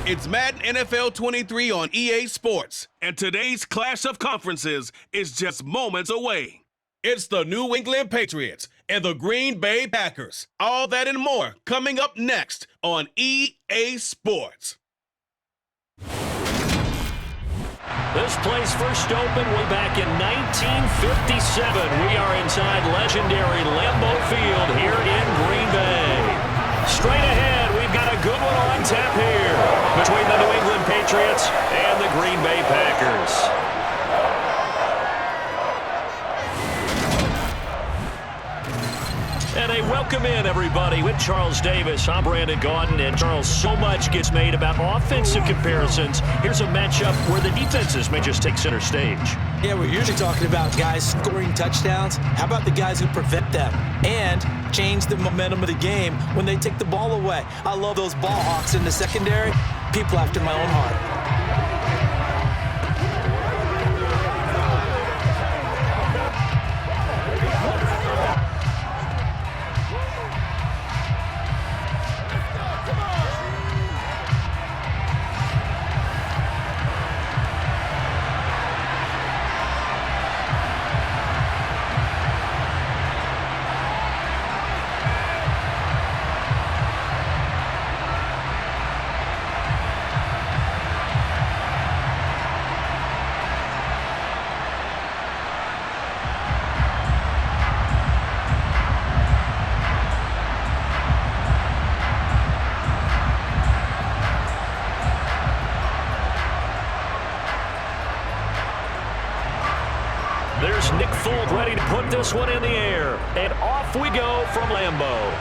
It's Madden NFL 23 on EA Sports, and today's clash of conferences is just moments away. It's the New England Patriots and the Green Bay Packers. All that and more coming up next on EA Sports. This place first opened way back in 1957. We are inside legendary Lambeau Field here in Green Bay. Straight ahead, we've got a good one on tap here between the New England Patriots and the Green Bay Packers. And a welcome in, everybody, with Charles Davis. I'm Brandon Gaudin, and Charles, so much gets made about offensive comparisons. Here's a matchup where the defenses may just take center stage. Yeah, we're usually talking about guys scoring touchdowns. How about the guys who prevent them and change the momentum of the game when they take the ball away? I love those ball hawks in the secondary. People after my own heart. There's Nick Folk ready to put this one in the air. And off we go from Lambeau.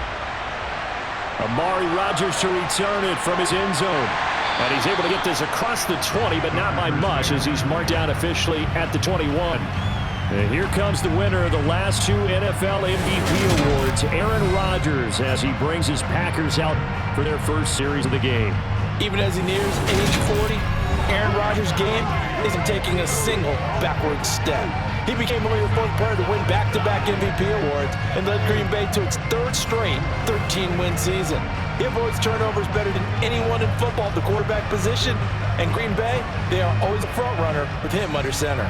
Amari Rodgers to return it from his end zone. And he's able to get this across the 20, but not by much as he's marked down officially at the 21. And here comes the winner of the last two NFL MVP awards, Aaron Rodgers, as he brings his Packers out for their first series of the game. Even as he nears age 40, Aaron Rodgers' game isn't taking a single backward step. He became only the fourth player to win back-to-back MVP awards and led Green Bay to its third straight 13-win season. He avoids turnovers better than anyone in football at the quarterback position, and Green Bay, they are always a front runner with him under center.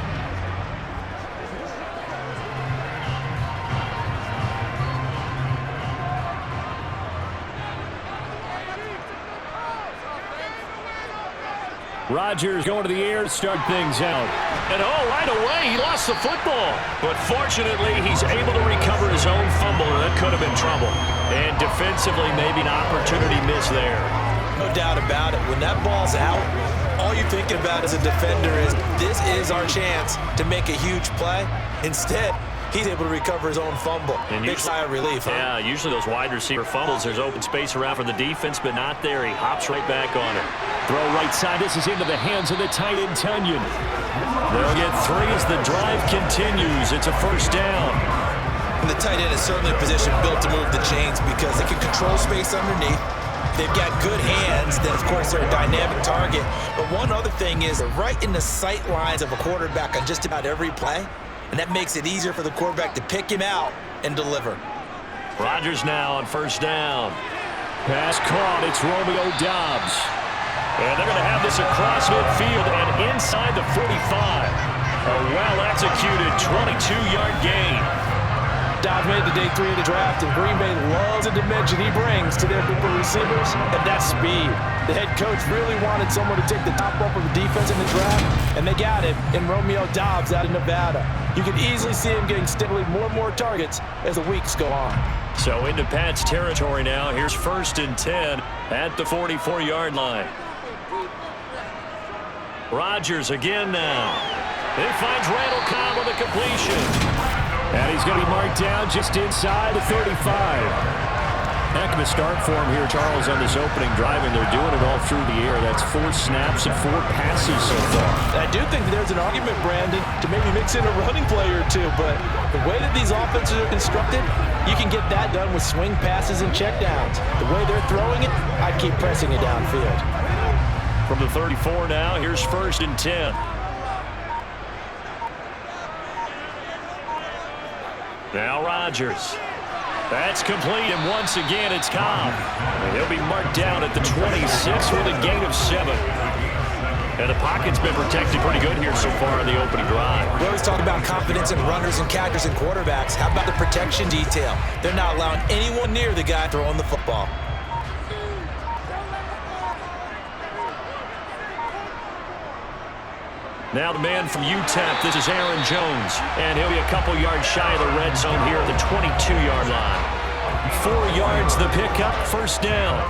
Rodgers going to the air to start things out. And right away, he lost the football. But fortunately, he's able to recover his own fumble, and that could have been trouble. And defensively, maybe an opportunity miss there. No doubt about it. When that ball's out, all you're thinking about as a defender is, this is our chance to make a huge play. Instead, he's able to recover his own fumble. And big sigh of relief, huh? Yeah, usually those wide receiver fumbles, there's open space around for the defense, but not there. He hops right back on it. Throw right side. This is into the hands of the tight end, Tunyon. They'll get three as the drive continues. It's a first down. And the tight end is certainly a position built to move the chains because they can control space underneath. They've got good hands. Then, of course, they're a dynamic target. But one other thing is they're right in the sight lines of a quarterback on just about every play. And that makes it easier for the quarterback to pick him out and deliver. Rodgers now on first down. Pass caught. It's Romeo Doubs. And they're going to have this across midfield and inside the 45. A well-executed 22-yard gain. Doubs made the day 3 of the draft, and Green Bay loves the dimension he brings to their group of receivers, and that's speed. The head coach really wanted someone to take the top off of the defense in the draft, and they got it in Romeo Doubs out of Nevada. You can easily see him getting steadily more and more targets as the weeks go on. So into Pat's territory now. Here's 1st and 10 at the 44-yard line. Rodgers again now. He finds Randall Cobb with a completion. And he's going to be marked down just inside the 35. Heck of a start for him here, Charles, on this opening drive, and they're doing it all through the air. That's 4 snaps and 4 passes so far. I do think there's an argument, Brandon, to maybe mix in a running play or two, but the way that these offenses are constructed, you can get that done with swing passes and checkdowns. The way they're throwing it, I'd keep pressing it downfield. From the 34 now, here's 1st and 10. Now Rodgers. That's complete, and once again, it's Cobb. And he'll be marked down at the 26 with a gain of 7. And the pocket's been protected pretty good here so far in the opening drive. We always talk about confidence in runners and catchers and quarterbacks. How about the protection detail? They're not allowing anyone near the guy throwing the football. Now the man from UTEP, this is Aaron Jones. And he'll be a couple yards shy of the red zone here at the 22-yard line. 4 yards the pickup, first down.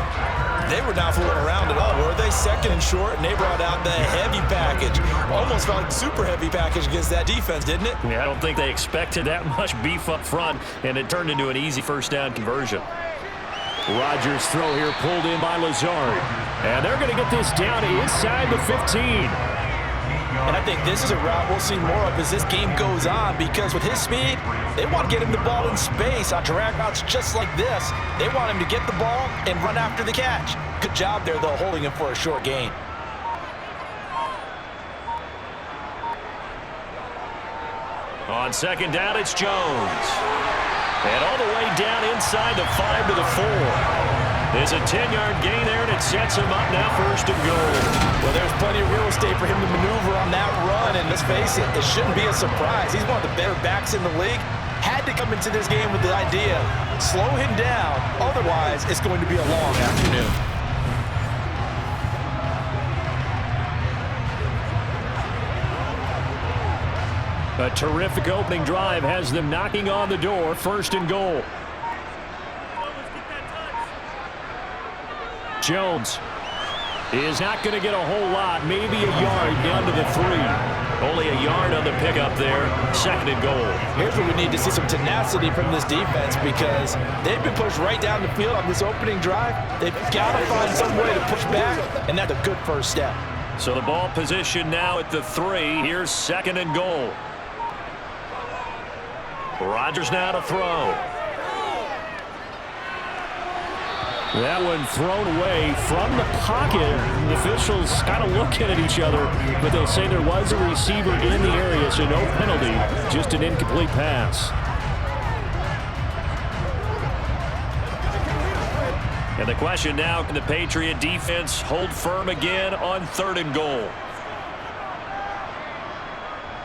They were not fooling around at all, were they? Second and short, and they brought out the heavy package. Almost felt like super heavy package against that defense, didn't it? Yeah, I don't think they expected that much beef up front, and it turned into an easy first down conversion. Rodgers' throw here pulled in by Lazard. And they're going to get this down inside the 15. And I think this is a route we'll see more of as this game goes on, because with his speed, they want to get him the ball in space on drag routes just like this. They want him to get the ball and run after the catch. Good job there, though, holding him for a short gain. On second down, it's Jones. And all the way down inside the 5 to the 4. There's a 10-yard gain there, and it sets him up now first and goal. Well, there's plenty of real estate for him to maneuver on that run, and let's face it, it shouldn't be a surprise. He's one of the better backs in the league. Had to come into this game with the idea, slow him down, otherwise it's going to be a long afternoon. A terrific opening drive has them knocking on the door, first and goal. Jones is not going to get a whole lot, maybe a yard down to the 3. Only a yard on the pickup there, second and goal. Here's where we need to see some tenacity from this defense, because they've been pushed right down the field on this opening drive. They've got to find some way to push back, and that's a good first step. So the ball position now at the 3. Here's second and goal. Rodgers now to throw. That one thrown away from the pocket. The officials kind of looking at each other, but they'll say there was a receiver in the area, so no penalty, just an incomplete pass. And the question now, can the Patriot defense hold firm again on third and goal?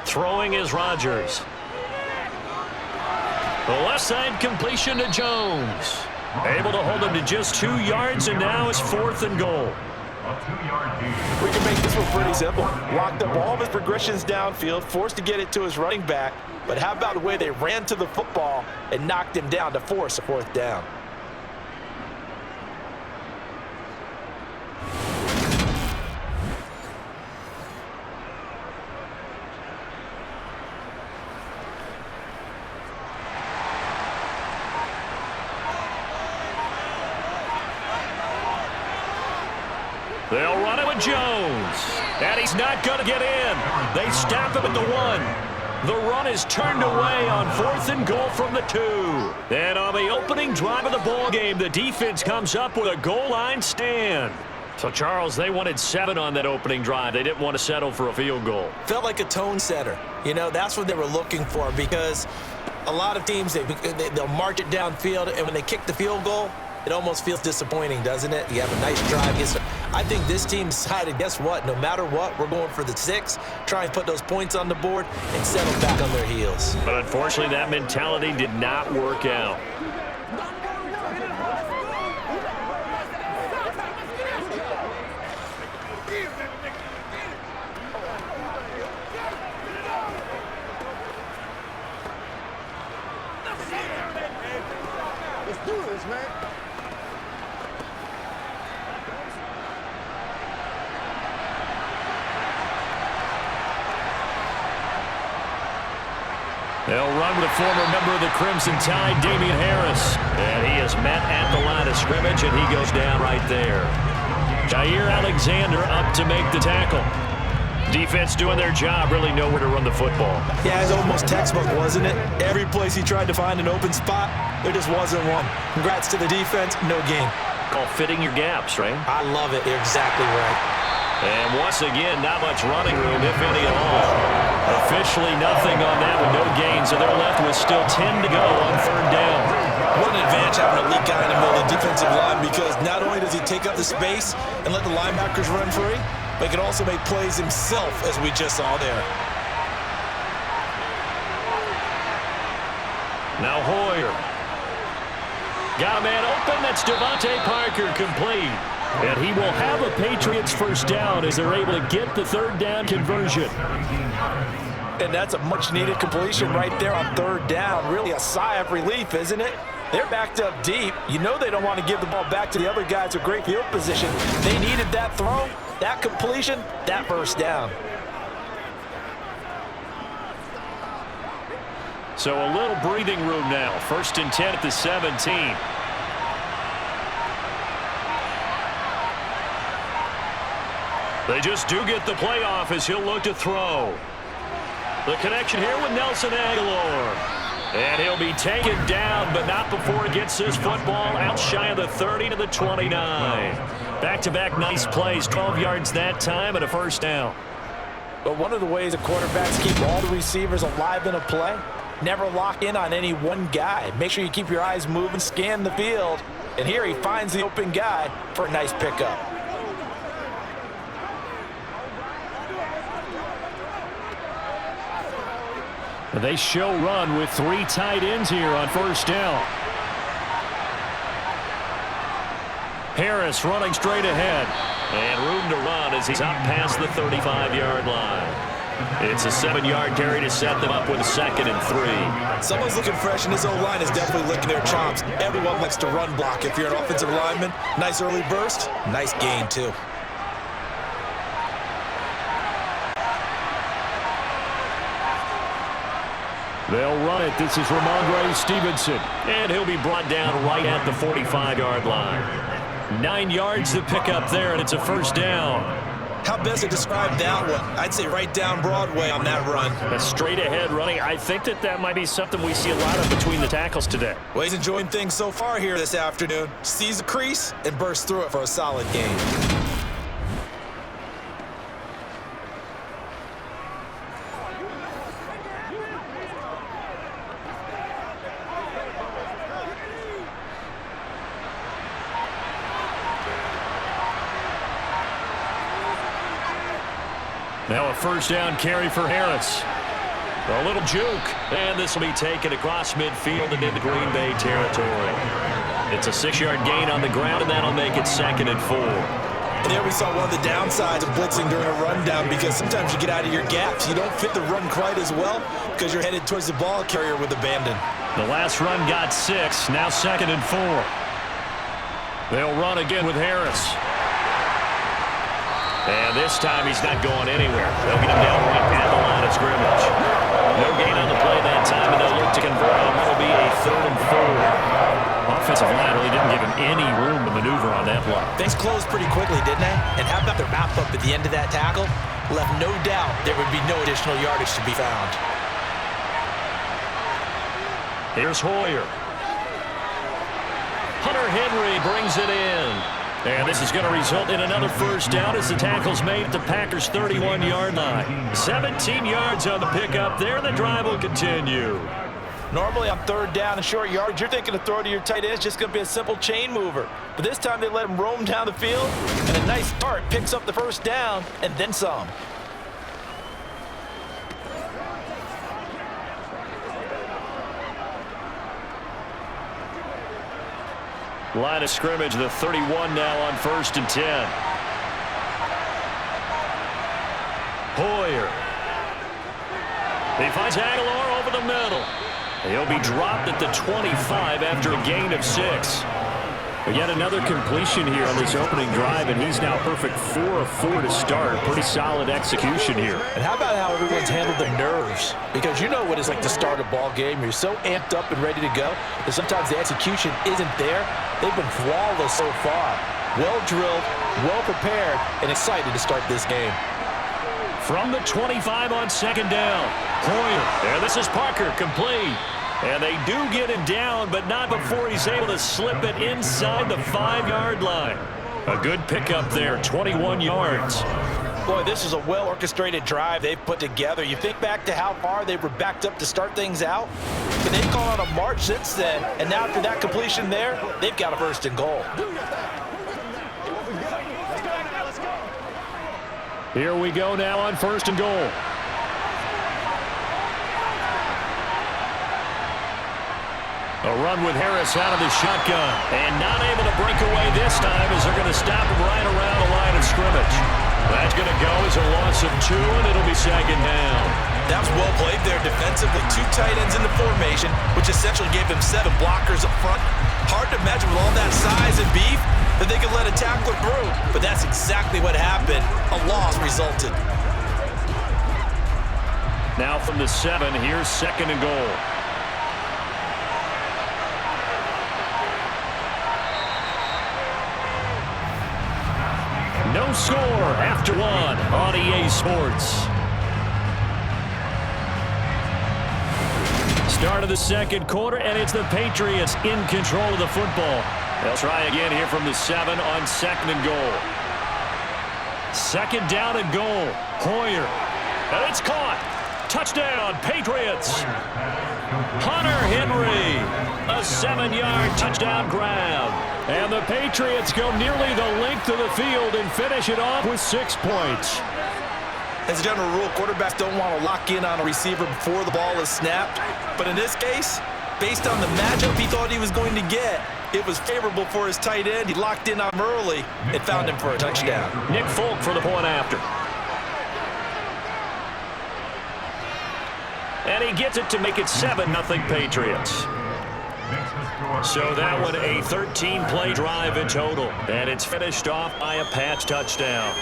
Throwing is Rodgers. The left side completion to Jones. Able to hold him to just 2 yards, and now it's fourth and goal. We can make this one pretty simple. Locked up all of his progressions downfield, forced to get it to his running back. But how about the way they ran to the football and knocked him down to force a fourth down? They'll run it with Jones. And he's not going to get in. They stop him at the 1. The run is turned away on fourth and goal from the 2. And on the opening drive of the ball game, the defense comes up with a goal line stand. So, Charles, they wanted 7 on that opening drive. They didn't want to settle for a field goal. Felt like a tone setter. You know, that's what they were looking for, because a lot of teams, they'll march it downfield, and when they kick the field goal, it almost feels disappointing, doesn't it? You have a nice drive. I think this team decided, guess what? No matter what, we're going for the 6, try and put those points on the board and settle back on their heels. But unfortunately, that mentality did not work out. Let's do this, man. They'll run with a former member of the Crimson Tide, Damian Harris. And he is met at the line of scrimmage, and he goes down right there. Jair Alexander up to make the tackle. Defense doing their job, really know where to run the football. Yeah, it's almost textbook, wasn't it? Every place he tried to find an open spot, there just wasn't one. Congrats to the defense, no gain. Called fitting your gaps, right? I love it. You're exactly right. And once again, not much running room, if any at all. Officially nothing on that with no gain, so they're left with still 10 to go on third down. What an advantage having an elite guy in the middle of the defensive line, because not only does he take up the space and let the linebackers run free, but he can also make plays himself, as we just saw there. Now Hoyer. Got a man open. That's Devontae Parker, complete. And he will have a Patriots first down as they're able to get the third down conversion. And that's a much-needed completion right there on third down. Really a sigh of relief, isn't it? They're backed up deep. You know they don't want to give the ball back to the other guys with great field position. They needed that throw, that completion, that first down. So a little breathing room now. 1st and 10 at the 17. They just do get the play off as he'll look to throw. The connection here with Nelson Aguilar. And he'll be taken down, but not before he gets his football out shy of the 30 to the 29. Back-to-back nice plays, 12 yards that time and a first down. But one of the ways the quarterbacks keep all the receivers alive in a play, never lock in on any one guy. Make sure you keep your eyes moving, scan the field. And here he finds the open guy for a nice pickup. They show run with 3 tight ends here on first down. Harris running straight ahead. And room to run as he's up past the 35-yard line. It's a 7-yard carry to set them up with a 2nd and 3. Someone's looking fresh, and his O-line is definitely licking their chops. Everyone likes to run block. If you're an offensive lineman, nice early burst, nice gain too. They'll run it. This is Ramondre Stevenson. And he'll be brought down right at the 45-yard line. 9 yards to pick up there, and it's a first down. How best to describe that one? I'd say right down Broadway on that run. A straight ahead running. I think that might be something we see a lot of between the tackles today. Well, he's enjoying things so far here this afternoon. Sees the crease and bursts through it for a solid gain. Now a first down carry for Harris. A little juke. And this will be taken across midfield and into Green Bay territory. It's a 6-yard gain on the ground, and that'll make it 2nd and 4. And there we saw one of the downsides of blitzing during a rundown, because sometimes you get out of your gaps. You don't fit the run quite as well because you're headed towards the ball carrier with abandon. The last run got 6. Now 2nd and 4. They'll run again with Harris. And this time he's not going anywhere. They'll get him down right at the line of scrimmage. No gain on the play that time, and they'll look to convert him. It'll be a 3rd and 4. Offensive line really didn't give him any room to maneuver on that block. Things closed pretty quickly, didn't they? And how about the wrap-up at the end of that tackle? Left no doubt there would be no additional yardage to be found. Here's Hoyer. Hunter Henry brings it in. And this is going to result in another first down as the tackle's made at the Packers' 31-yard line. 17 yards on the pickup there, and the drive will continue. Normally on 3rd down and short yards, you're thinking to throw to your tight end. It's just going to be a simple chain mover. But this time they let him roam down the field, and a nice start picks up the first down and then some. Line of scrimmage, the 31 now on 1st and 10. Hoyer. He finds Aguilar over the middle. He'll be dropped at the 25 after a gain of 6. But yet another completion here on this opening drive, and he's now perfect 4 of 4 to start. Pretty solid execution here. And how about how everyone's handled the nerves? Because you know what it's like to start a ball game. You're so amped up and ready to go that sometimes the execution isn't there. They've been flawless so far. Well drilled, well prepared, and excited to start this game. From the 25 on 2nd down. Hoyer. And this is Parker, complete. And they do get him down, but not before he's able to slip it inside the 5-yard line. A good pickup there, 21 yards. Boy, this is a well-orchestrated drive they've put together. You think back to how far they were backed up to start things out, but they've gone on a march since then, and now after that completion there, they've got a first and goal. Here we go now on first and goal. A run with Harris out of the shotgun, and not able to break away this time as they're going to stop him right around the line of scrimmage. That's going to go as a loss of 2, and it'll be second down. That was well played there defensively. 2 tight ends in the formation, which essentially gave them 7 blockers up front. Hard to imagine with all that size and beef that they could let a tackler through, but that's exactly what happened. A loss resulted. Now from the 7, here's second and goal. No score after 1 on EA Sports. Start of the second quarter, and it's the Patriots in control of the football. They'll try again here from the 7 on second and goal. Second down and goal. Hoyer. And it's caught. Touchdown, Patriots. Hunter Henry. A 7-yard touchdown grab. And the Patriots go nearly the length of the field and finish it off with 6 points. As a general rule, quarterbacks don't want to lock in on a receiver before the ball is snapped. But in this case, based on the matchup he thought he was going to get, it was favorable for his tight end. He locked in on him early and found him for a touchdown. Nick Folk for the point after. And he gets it to make it 7-0 Patriots. So that one a 13-play drive in total. And it's finished off by a Pats touchdown.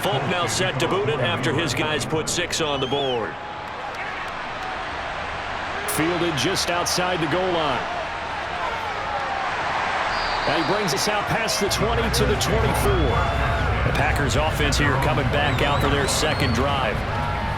Folk now set to boot it after his guys put 6 on the board. Fielded just outside the goal line. And he brings us out past the 20 to the 24. The Packers offense here coming back out for their second drive.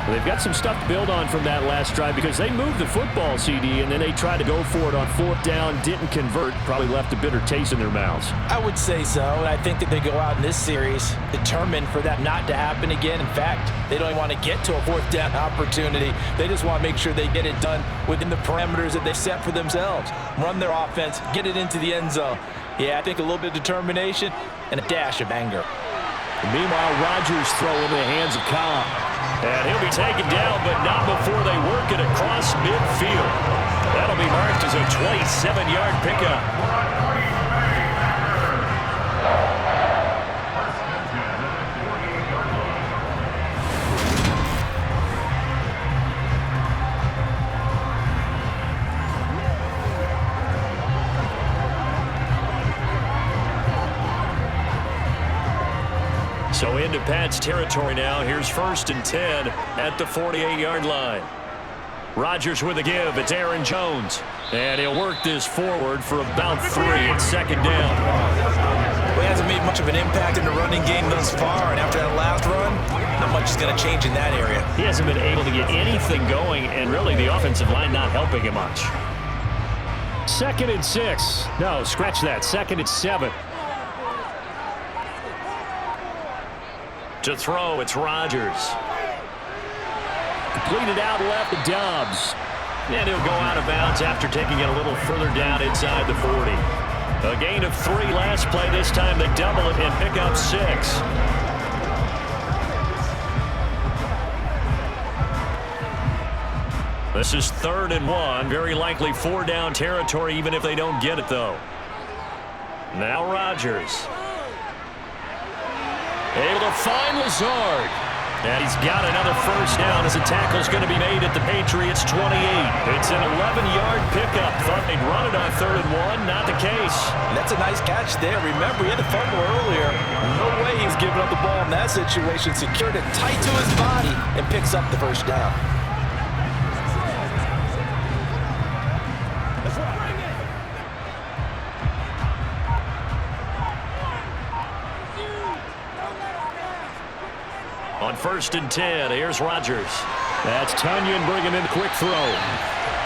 Well, they've got some stuff to build on from that last drive because they moved the football, CD, and then they tried to go for it on 4th down, didn't convert, probably left a bitter taste in their mouths. I would say so, and I think that they go out in this series determined for that not to happen again. In fact, they don't even want to get to a 4th down opportunity. They just want to make sure they get it done within the parameters that they set for themselves. Run their offense, get it into the end zone. Yeah, I think a little bit of determination and a dash of anger. Meanwhile, Rodgers throw into the hands of Cobb. And he'll be taken down, but not before they work it across midfield. That'll be marked as a 27-yard pickup. So into Pats territory now. Here's 1st and 10 at the 48-yard line. Rodgers with a give. It's Aaron Jones. And he'll work this forward for about 3 at second down. Well, he hasn't made much of an impact in the running game thus far, and after that last run, not much is going to change in that area. He hasn't been able to get anything going, and really the offensive line not helping him much. 2nd and 6. No, scratch that. 2nd and 7. To throw, it's Rodgers. Completed out left to Dobbs. And he'll go out of bounds after taking it a little further down inside the 40. A gain of 3 last play. This time they double it and pick up 6. This is 3rd and 1. Very likely 4 down territory even if they don't get it, though. Now Rodgers. Able to find Lazard. And he's got another first down as a tackle's going to be made at the Patriots 28. It's an 11-yard pickup. Thought they'd run it on 3rd and 1. Not the case. That's a nice catch there. Remember, he had a fumble earlier. No way he's giving up the ball in that situation. Secured it tight to his body and picks up the first down. On 1st and 10, here's Rodgers. That's Tunyon bringing in a quick throw.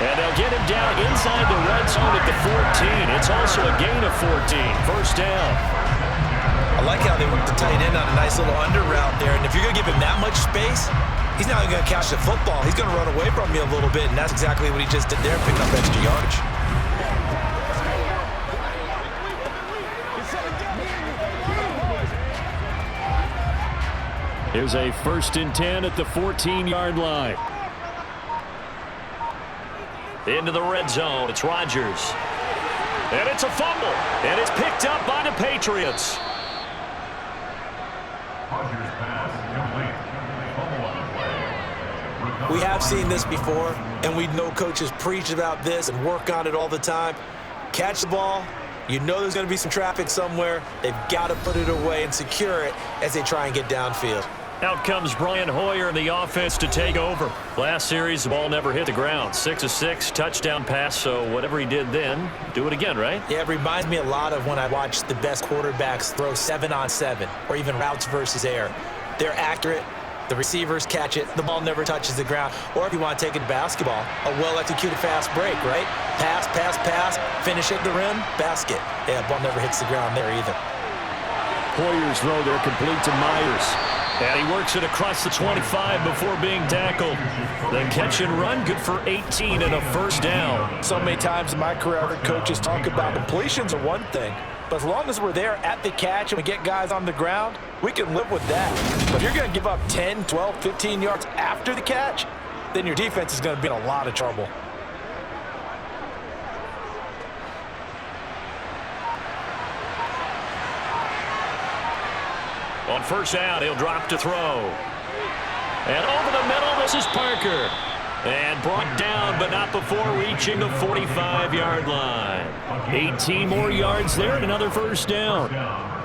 And they'll get him down inside the red zone at the 14. It's also a gain of 14. First down. I like how they work the tight end on a nice little under route there. And if you're going to give him that much space, he's not even going to catch the football. He's going to run away from you a little bit, and that's exactly what he just did there, picking up extra yardage. Here's a 1st and 10 at the 14-yard line. Into the red zone. It's Rodgers. And it's a fumble. And it's picked up by the Patriots. We have seen this before, and we know coaches preach about this and work on it all the time. Catch the ball. You know there's going to be some traffic somewhere. They've got to put it away and secure it as they try and get downfield. Out comes Brian Hoyer in the offense to take over. Last series, the ball never hit the ground. 6 of 6, touchdown pass, so whatever he did then, do it again, right? Yeah, it reminds me a lot of when I watch the best quarterbacks throw 7-on-7 or even routes versus air. They're accurate. The receivers catch it. The ball never touches the ground. Or if you want to take it to basketball, a well-executed fast break, right? Pass, pass, pass, finish at the rim, basket. Yeah, ball never hits the ground there either. Hoyer's throw there complete to Myers. And he works it across the 25 before being tackled. The catch and run, good for 18 and a first down. So many times in my career, I've heard coaches talk about completions are one thing. But as long as we're there at the catch and we get guys on the ground, we can live with that. But if you're going to give up 10, 12, 15 yards after the catch, then your defense is going to be in a lot of trouble. On first down, he'll drop to throw. And over the middle, this is Parker. And brought down, but not before reaching the 45-yard line. 18 more yards there and another first down.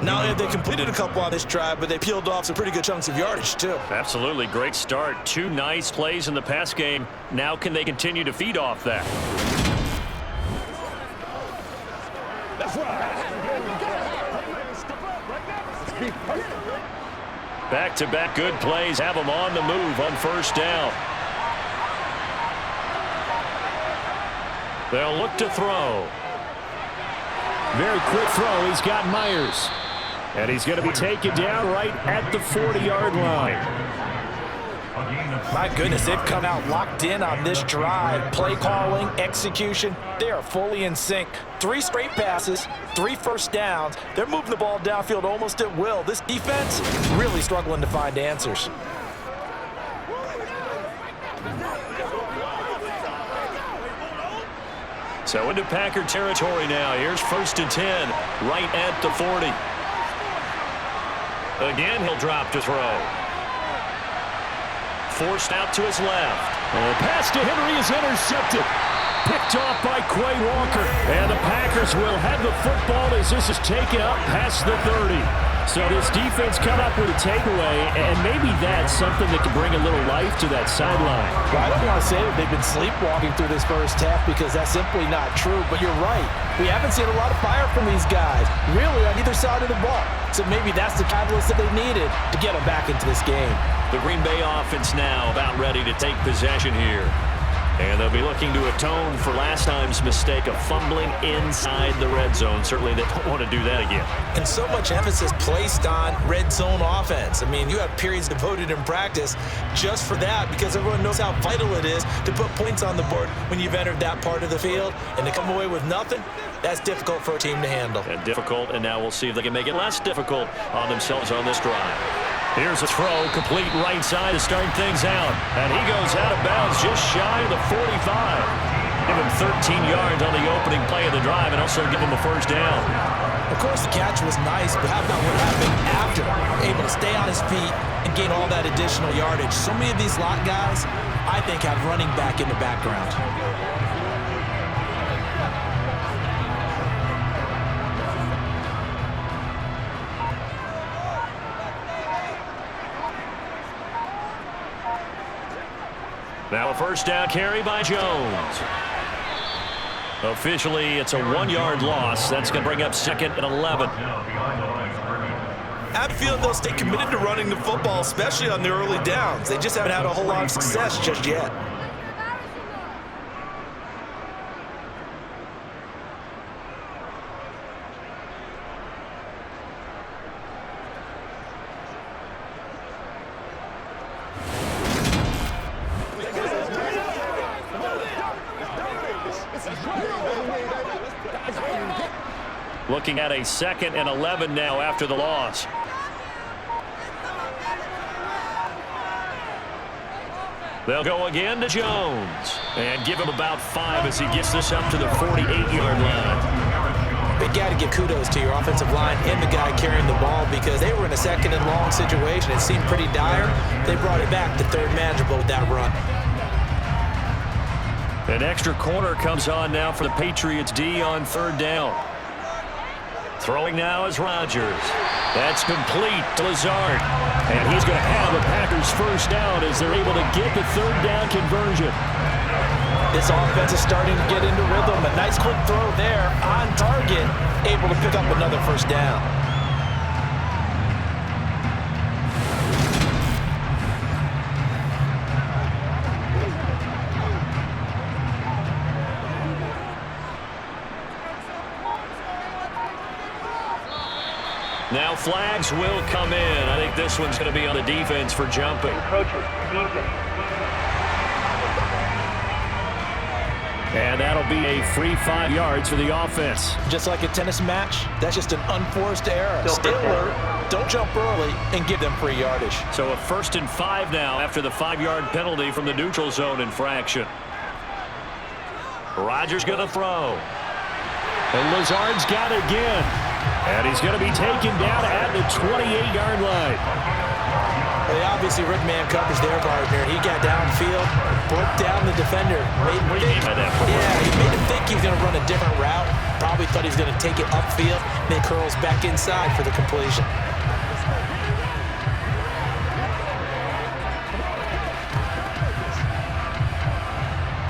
Not only have they completed a couple on this drive, but they peeled off some pretty good chunks of yardage, too. Absolutely. Great start. 2 nice plays in the pass game. Now can they continue to feed off that? That's right. Back-to-back good plays have them on the move on first down. They'll look to throw. Very quick throw. He's got Myers. And he's going to be taken down right at the 40-yard line. My goodness, they've come out locked in on this drive. Play calling, execution, they are fully in sync. 3 straight passes, 3 first downs. They're moving the ball downfield almost at will. This defense really struggling to find answers. So into Packer territory now. Here's 1st and 10, right at the 40. Again, he'll drop to throw. Forced out to his left. And the pass to Henry is intercepted. Picked off by Quay Walker. And the Packers will have the football as this is taken up past the 30. So this defense come up with a takeaway, and maybe that's something that can bring a little life to that sideline. Well, I don't want to say that they've been sleepwalking through this first half because that's simply not true, but you're right. We haven't seen a lot of fire from these guys, really, on either side of the ball. So maybe that's the catalyst that they needed to get them back into this game. The Green Bay offense now about ready to take possession here. And they'll be looking to atone for last time's mistake of fumbling inside the red zone. Certainly they don't want to do that again. And so much emphasis placed on red zone offense. I mean, you have periods devoted in practice just for that because everyone knows how vital it is to put points on the board when you've entered that part of the field. And to come away with nothing, that's difficult for a team to handle. And difficult, and now we'll see if they can make it less difficult on themselves on this drive. Here's a throw, complete right side to start things out. And he goes out of bounds just shy of the 45. Give him 13 yards on the opening play of the drive and also give him a first down. Of course, the catch was nice, but how about what happened after? Able to stay on his feet and gain all that additional yardage. So many of these slot guys, I think, have running back in the background. Now a first down carry by Jones. Officially, it's a 1-yard loss. That's going to bring up 2nd and 11. I feel they'll stay committed to running the football, especially on the early downs. They just haven't had a whole lot of success just yet. Looking at a 2nd and 11 now after the loss. They'll go again to Jones and give him about 5 as he gets this up to the 48-yard line. But you got to give kudos to your offensive line and the guy carrying the ball because they were in a 2nd and long situation. It seemed pretty dire. They brought it back to 3rd manageable with that run. An extra corner comes on now for the Patriots D on 3rd down. Throwing now is Rodgers. That's complete to Lazard. And he's going to have a Packers first down as they're able to get the 3rd down conversion. This offense is starting to get into rhythm. A nice quick throw there on target, able to pick up another first down. Now flags will come in. I think this one's going to be on the defense for jumping. And that'll be a free 5 yards for the offense. Just like a tennis match, that's just an unforced error. Stay alert, don't jump early, and give them free yardage. So a 1st and 5 now after the 5-yard penalty from the neutral zone infraction. Rodgers going to throw. And Lazard's got it again. And he's going to be taken down at the 28-yard line. Well, obviously, Rick Man covers their partner. He got downfield, broke down the defender. Made him think he was going to run a different route. Probably thought he was going to take it upfield. Then curls back inside for the completion.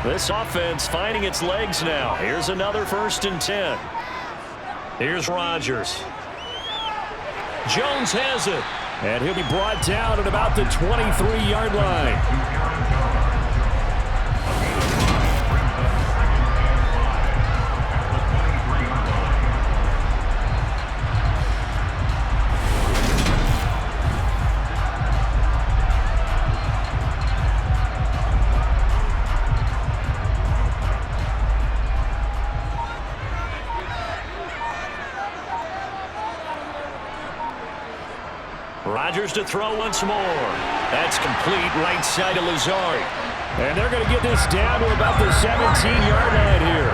This offense finding its legs now. Here's another 1st and 10. Here's Rodgers. Jones has it. And he'll be brought down at about the 23-yard line. Rodgers to throw once more. That's complete right side of Lazard. And they're going to get this down to about the 17-yard line here.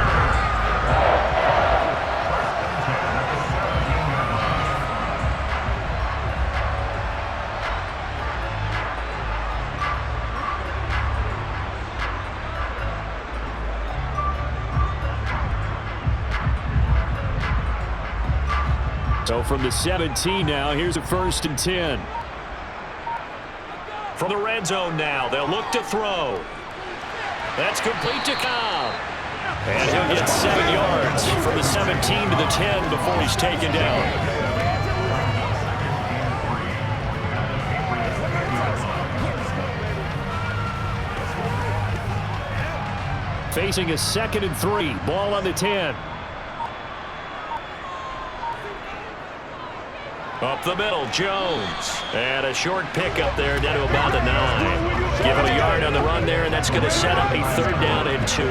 So from the 17 now, here's a 1st and 10. From the red zone now, they'll look to throw. That's complete to Cobb. And he'll get 7 yards from the 17 to the 10 before he's taken down. Facing a 2nd and 3, ball on the 10. Up the middle, Jones. And a short pick up there down to about the 9. Give him a yard on the run there, and that's going to set up a 3rd down and 2.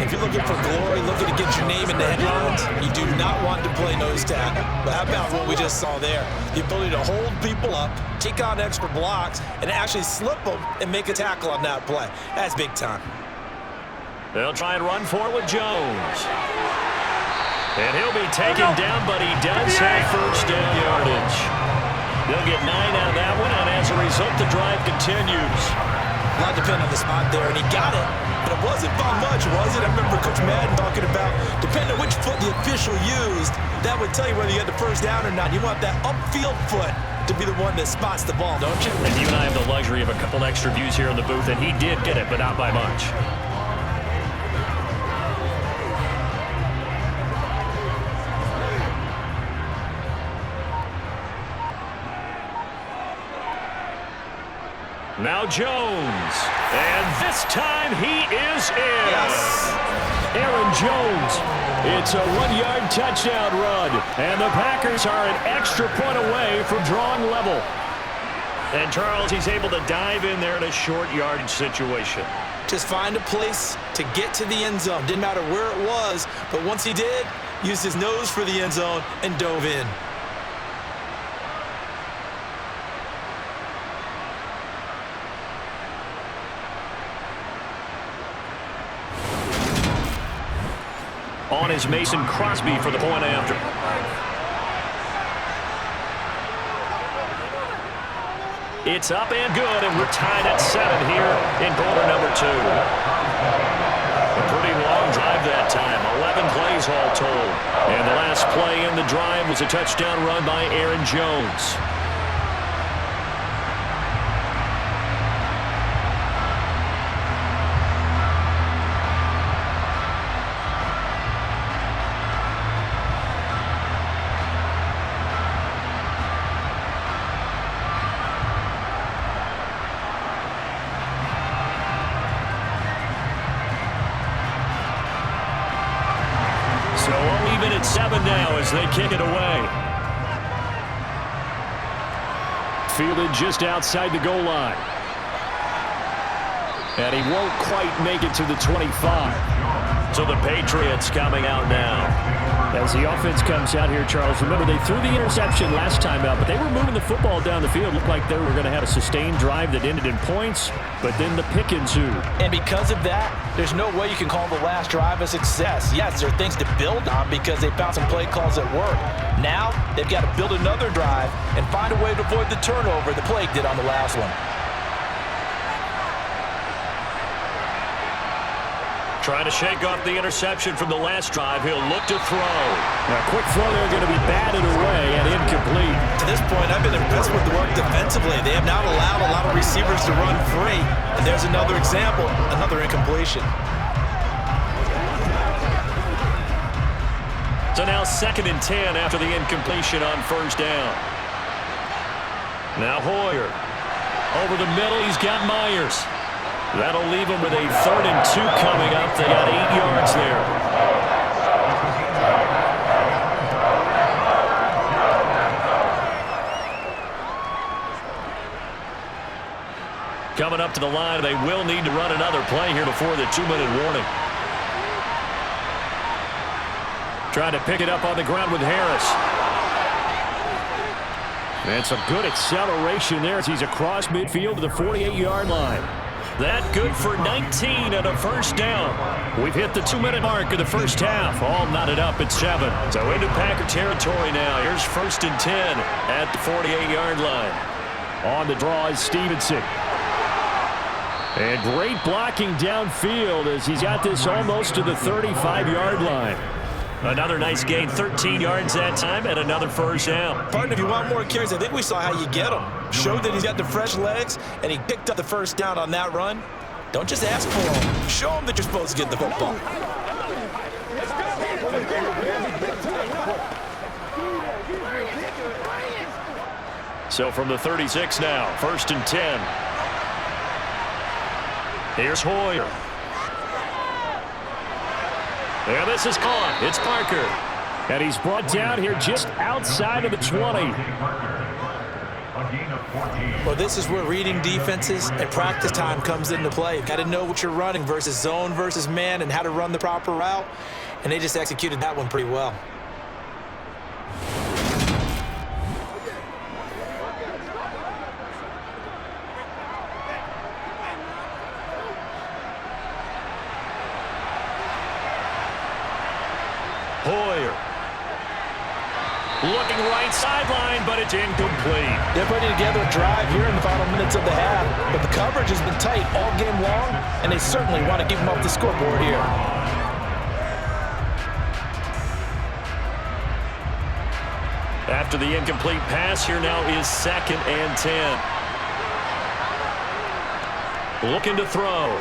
If you're looking for glory, looking to get your name in the headlines, you do not want to play nose tackle. But how about what we just saw there? The ability to hold people up, take on extra blocks, and actually slip them and make a tackle on that play. That's big time. They'll try and run for it with Jones. And he'll be taken down, but he does have 1st down yardage. They'll get 9 out of that one, and as a result, the drive continues. A lot depend on the spot there, and he got it. But it wasn't by much, was it? I remember Coach Madden talking about, depending on which foot the official used, that would tell you whether you had the 1st down or not. You want that upfield foot to be the one that spots the ball, don't you? And you and I have the luxury of a couple extra views here in the booth, and he did get it, but not by much. Now Jones. And this time he is in. Yes. Aaron Jones. It's a 1-yard touchdown run. And the Packers are an extra point away from drawing level. And Charles, he's able to dive in there in a short yardage situation. Just find a place to get to the end zone. Didn't matter where it was, but once he did, used his nose for the end zone and dove in. On is Mason Crosby for the point after. It's up and good, and we're tied at 7 here in quarter number 2. A pretty long drive that time, 11 plays all told. And the last play in the drive was a touchdown run by Aaron Jones. So we're even at 7 now as they kick it away. Fielded just outside the goal line. And he won't quite make it to the 25. So the Patriots coming out now. As the offense comes out here, Charles, remember they threw the interception last time out, but they were moving the football down the field. Looked like they were going to have a sustained drive that ended in points, but then the pick ensued. And because of that, there's no way you can call the last drive a success. Yes, there are things to build on because they found some play calls that work. Now, they've got to build another drive and find a way to avoid the turnover the play did on the last one. Trying to shake off the interception from the last drive. He'll look to throw. Now, quick throw there going to be batted away and incomplete. To this point, I've been impressed with the work defensively. They have not allowed a lot of receivers to run free. And there's another example, another incompletion. So now 2nd and 10 after the incompletion on first down. Now Hoyer. Over the middle, he's got Myers. That'll leave him with a 3rd and 2 coming up. They got 8 yards there. Coming up to the line, they will need to run another play here before the 2-minute warning. Trying to pick it up on the ground with Harris. And some good acceleration there as he's across midfield to the 48-yard line. That good for 19 and a first down. We've hit the 2-minute mark of the first half. All knotted up at 7. So into Packer territory now. Here's 1st and 10 at the 48-yard line. On the draw is Stevenson. And great blocking downfield as he's got this almost to the 35-yard line. Another nice gain, 13 yards that time, and another first down. Partner, if you want more carries, I think we saw how you get them. Showed that he's got the fresh legs, and he picked up the first down on that run. Don't just ask for them. Show them that you're supposed to get the football. So from the 36 now, 1st and 10. Here's Hoyer. And this is caught. It's Parker. And he's brought down here just outside of the 20. Well, this is where reading defenses and practice time comes into play. You've got to know what you're running versus zone versus man and how to run the proper route. And they just executed that one pretty well. Hoyer. Looking right sideline, but it's incomplete. They're putting together a drive here in the final minutes of the half, but the coverage has been tight all game long, and they certainly want to keep them off the scoreboard here. After the incomplete pass, here now is 2nd and 10. Looking to throw.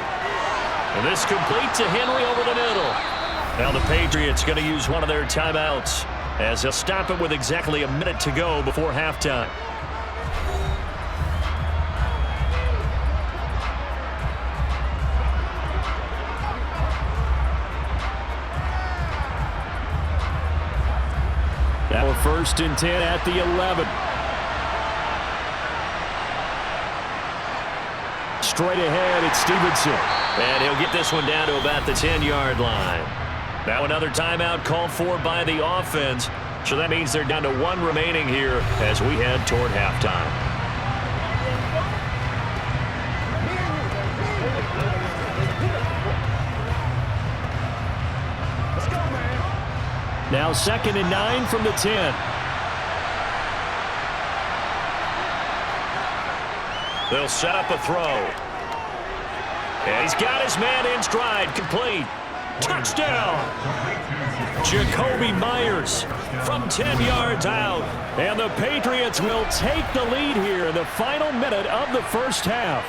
And this complete to Henry over the middle. Now the Patriots going to use one of their timeouts as they'll stop it with exactly a minute to go before halftime. First and 10 at the 11. Straight ahead, it's Stevenson. And he'll get this one down to about the 10-yard line. Now another timeout called for by the offense. So that means they're down to one remaining here as we head toward halftime. Let's go, man. Now 2nd and 9 from the 10. They'll set up a throw. And he's got his man in stride, complete. Touchdown! Jacoby Myers from 10 yards out. And the Patriots will take the lead here in the final minute of the first half.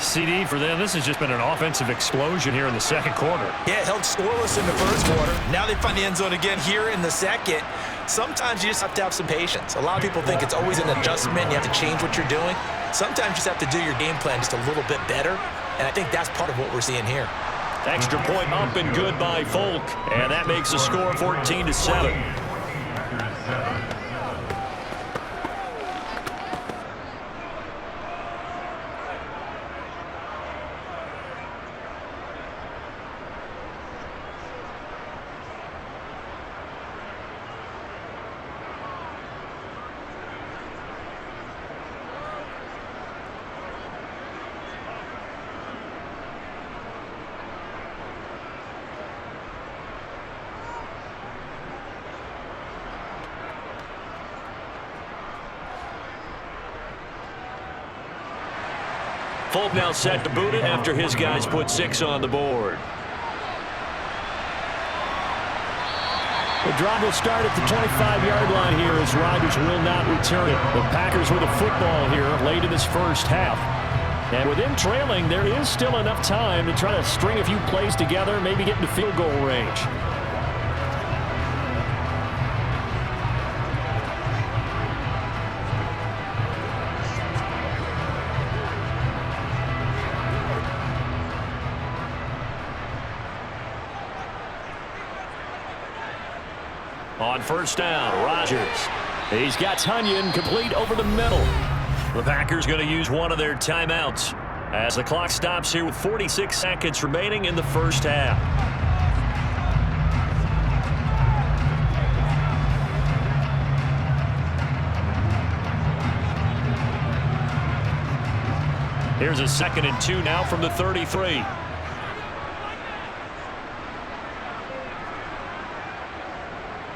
CD for them, this has just been an offensive explosion here in the second quarter. Yeah, held scoreless in the first quarter. Now they find the end zone again here in the second. Sometimes you just have to have some patience. A lot of people think it's always an adjustment. You have to change what you're doing. Sometimes you just have to do your game plan just a little bit better. And I think that's part of what we're seeing here. Extra point up and good by Folk. And that makes the score 14-7. Folk now set to boot it after his guys put 6 on the board. The drive will start at the 25-yard line here as Rodgers will not return it. The Packers with a football here late in this first half. And with them trailing, there is still enough time to try to string a few plays together, maybe get into field goal range. On first down, Rodgers. He's got Tunyon complete over the middle. The Packers going to use one of their timeouts as the clock stops here with 46 seconds remaining in the first half. Here's a 2nd and 2 now from the 33.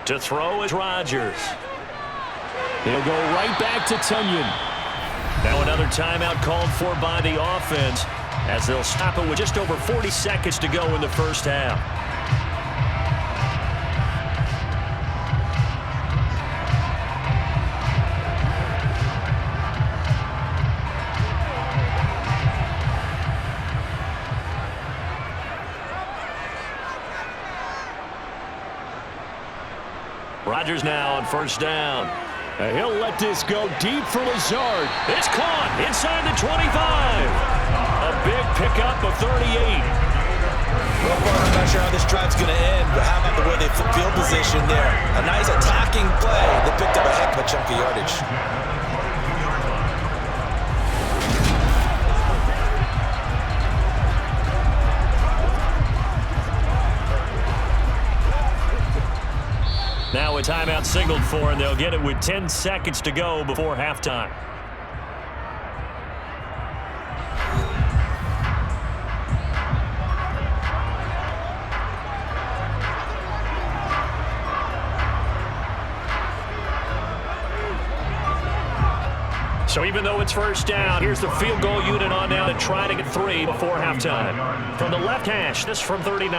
To throw is Rodgers. He'll go right back to Tunyon. Now another timeout called for by the offense as they'll stop it with just over 40 seconds to go in the first half. Rodgers now on first down. He'll let this go deep for Lazard. It's caught inside the 25. A big pickup of 38. Well, Bart, I'm not sure how this drive's going to end, but how about the way they field position there? A nice attacking play. They picked up a heck of a chunk of yardage. Now a timeout signaled for, and they'll get it with 10 seconds to go before halftime. So even though it's first down, here's the field goal unit on now to try to get 3 before halftime. From the left hash, this from 39.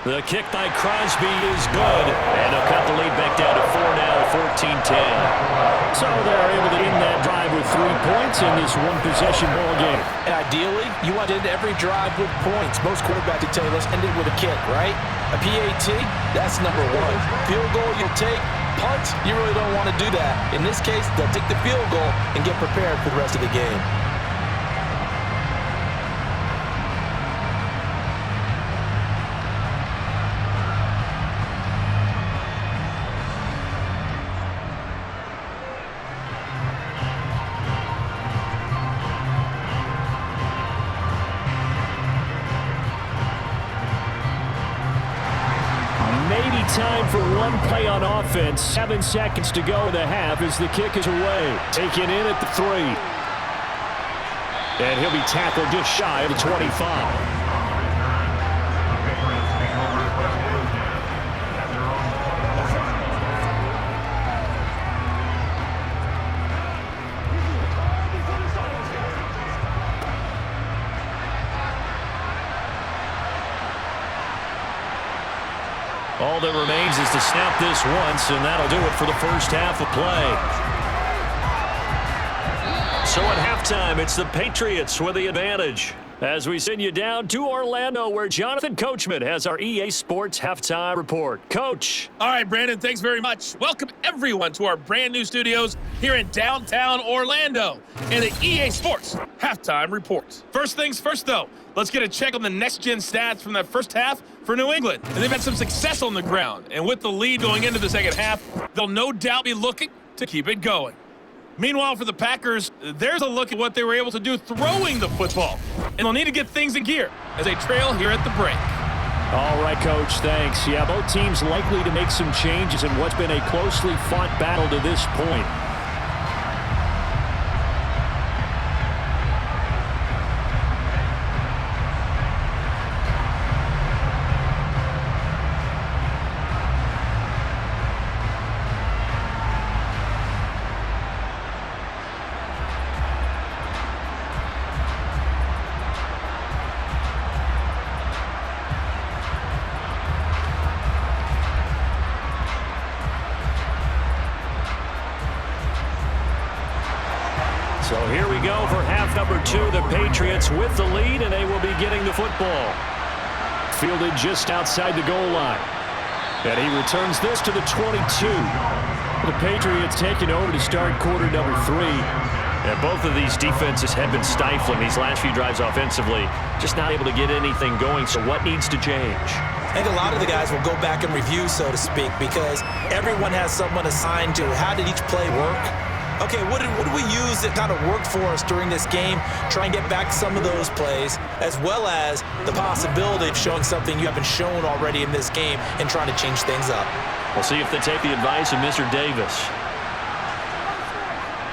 The kick by Crosby is good. And they'll cut the lead back down to 4 now, 14-10. So they're able to end that drive with 3 points in this one-possession ball game. And ideally, you want to end every drive with points. Most quarterbacks would tell you, let's end it with a kick, right? A PAT, that's number 1. Field goal, you'll take. Punt, you really don't want to do that. In this case, they'll take the field goal and get prepared for the rest of the game. time for one play on offense. 7 seconds to go in the half as the kick is away. Taken in at the 3. And he'll be tackled just shy of the 25. All that remains is to snap this once, and that'll do it for the first half of play. So at halftime, it's the Patriots with the advantage. As we send you down to Orlando, where Jonathan Coachman has our EA Sports Halftime Report. Coach. All right, Brandon, thanks very much. Welcome, everyone, to our brand new studios here in downtown Orlando and the EA Sports Halftime Report. First things first, though, let's get a check on the next-gen stats from that first half for New England. And they've had some success on the ground, and with the lead going into the second half, they'll no doubt be looking to keep it going. Meanwhile, for the Packers, there's a look at what they were able to do throwing the football. And they'll need to get things in gear as they trail here at the break. All right, Coach, thanks. Yeah, both teams likely to make some changes in what's been a closely fought battle to this point. So here we go for half number 2. The Patriots with the lead, and they will be getting the football. Fielded just outside the goal line. And he returns this to the 22. The Patriots taking over to start quarter number 3. And both of these defenses have been stifling these last few drives offensively. Just not able to get anything going, so what needs to change? I think a lot of the guys will go back and review, so to speak, because everyone has someone assigned to how did each play work. Okay, what did we use that kind of worked for us during this game? Try and get back some of those plays, as well as the possibility of showing something you haven't shown already in this game and trying to change things up. We'll see if they take the advice of Mr. Davis.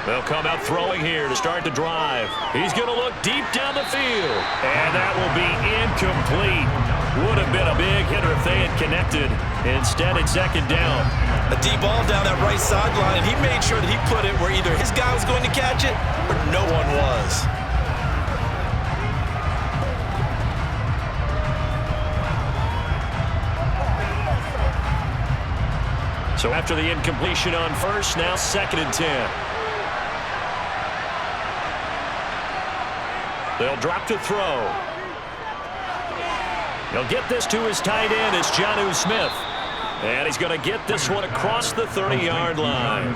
They'll come out throwing here to start the drive. He's going to look deep down the field. And that will be incomplete. Would have been a big hitter if they had connected. Instead, it's second down. A deep ball down that right sideline, and he made sure that he put it where either his guy was going to catch it or no one was. So after the incompletion on first, now 2nd and 10. They'll drop to throw. He'll get this to his tight end. It's Jonnu Smith. And he's going to get this one across the 30-yard line.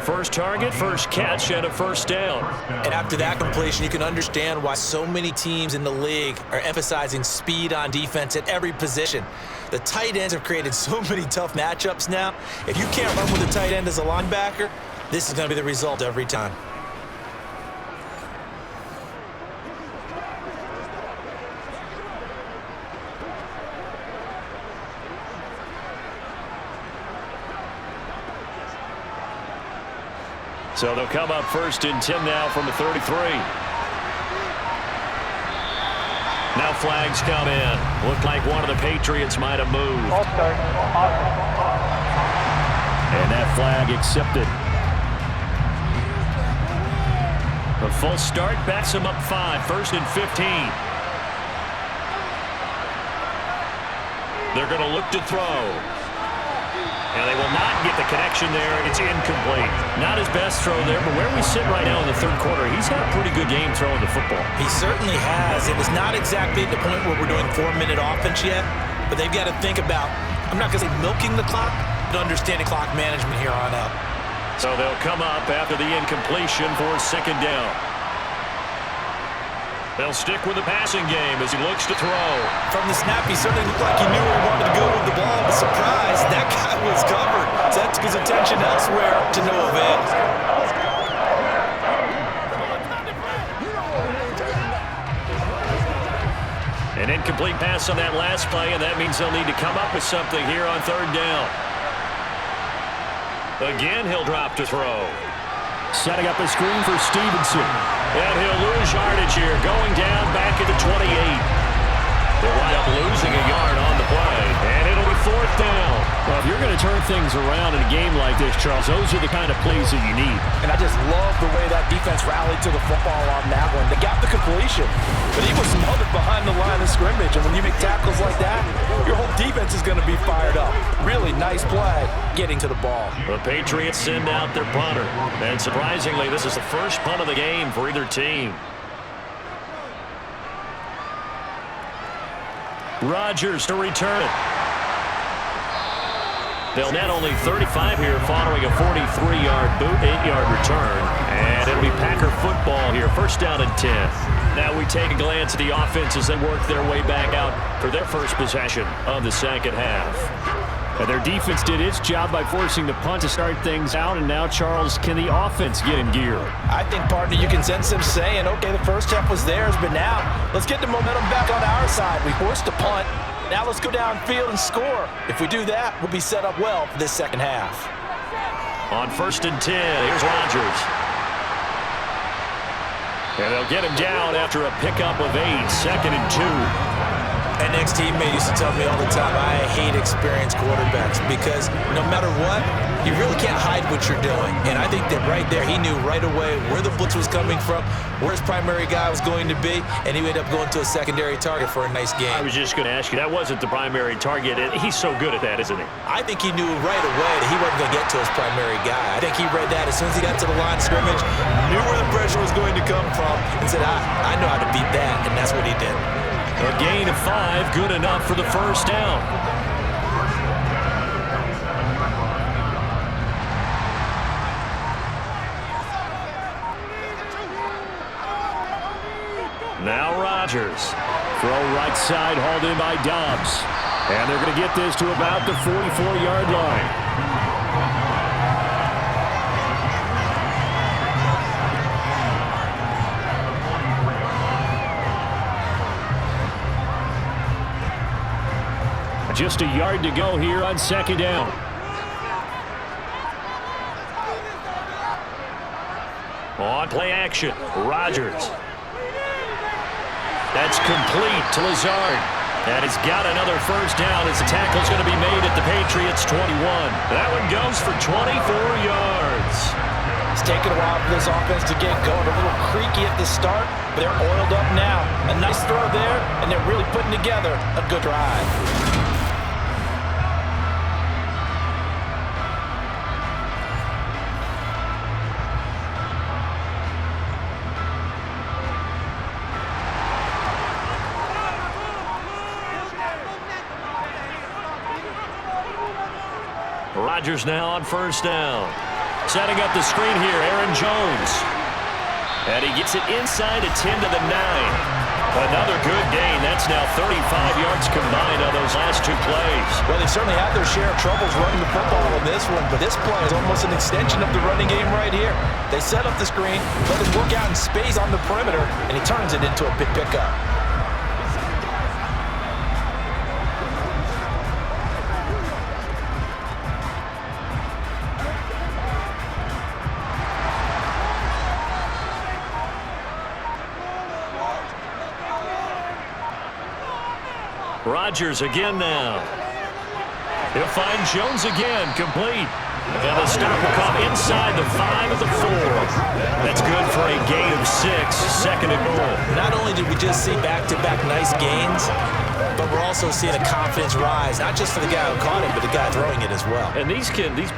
First target, first catch, and a first down. And after that completion, you can understand why so many teams in the league are emphasizing speed on defense at every position. The tight ends have created so many tough matchups now. If you can't run with a tight end as a linebacker, this is going to be the result every time. So they'll come up 1st and 10 now from the 33. Now flags come in. Looked like one of the Patriots might have moved. And that flag accepted. A false start backs him up 5. 1st and 15. They're going to look to throw. And they will not get the connection there. It's incomplete. Not his best throw there, but where we sit right now in the 3rd quarter, he's had a pretty good game throwing the football. He certainly has. It is not exactly at the point where we're doing 4-minute offense yet, but they've got to think about, I'm not going to say milking the clock, but understanding clock management here on out. So they'll come up after the incompletion for 2nd down. They'll stick with the passing game as he looks to throw. From the snap, he certainly looked like he knew where he wanted to go with the ball, but surprise, that guy was covered. So that took his attention elsewhere to no avail. And An incomplete pass on that last play, and that means they'll need to come up with something here on third down. Again, he'll drop to throw. Setting up a screen for Stevenson. And he'll lose yardage here, going down back at the 28. They'll wind up losing a yard on the play, and it'll be fourth down. Well, if you're going to turn things around in a game like this, Charles, those are the kind of plays that you need. And I just love the way that defense rallied to the football on that one. They got the completion, but he was smothered behind the line of scrimmage. And when you make tackles like that, your whole defense is going to be fired up. Really nice play getting to the ball. The Patriots send out their punter. And surprisingly, this is the first punt of the game for either team. Rodgers to return it. They'll net only 35 here following a 43-yard boot, 8-yard return. And it'll be Packer football here, first down and 10. Now we take a glance at the offense as they work their way back out for their first possession of the second half. And their defense did its job by forcing the punt to start things out. And now, Charles, can the offense get in gear? I think, partner, you can sense them saying, okay, the first half was theirs, but now let's get the momentum back on our side. We forced a punt. Now let's go downfield and score. If we do that, we'll be set up well for this second half. On first and 10, here's Rodgers. And they'll get him down after a pickup of 8, second and 2. An ex-teammate used to tell me all the time, I hate experienced quarterbacks because no matter what, you really can't hide what you're doing. And I think that right there, he knew right away where the blitz was coming from, where his primary guy was going to be, and he ended up going to a secondary target for a nice game. I was just going to ask you, that wasn't the primary target. He's so good at that, isn't he? I think he knew right away that he wasn't going to get to his primary guy. I think he read that as soon as he got to the line of scrimmage, knew where the pressure was going to come from, and said, I know how to beat that, and that's what he did. A gain of 5, good enough for the first down. Now Rodgers. Throw right side, hauled in by Dobbs. And they're going to get this to about the 44-yard line. Just a yard to go here on second down. On play action, Rodgers. That's complete to Lazard. And he's got another first down as the tackle's going to be made at the Patriots' 21. That one goes for 24 yards. It's taken a while for this offense to get going. A little creaky at the start, but they're oiled up now. A nice throw there, and they're really putting together a good drive. Rodgers now on first down. Setting up the screen here, Aaron Jones. And he gets it inside a 10 to the 9. Another good gain. That's now 35 yards combined on those last 2 plays. Well, they certainly had their share of troubles running the football on this one, but this play is almost an extension of the running game right here. They set up the screen, let him work out in space on the perimeter, and he turns it into a big pickup. Rodgers again now. He'll find Jones again, complete. And the stop will come inside the 5 of the 4. That's good for a gain of 6, second and goal. Not only did we just see back-to-back nice gains, but we're also seeing a confidence rise, not just for the guy who caught it, but the guy throwing it as well. And these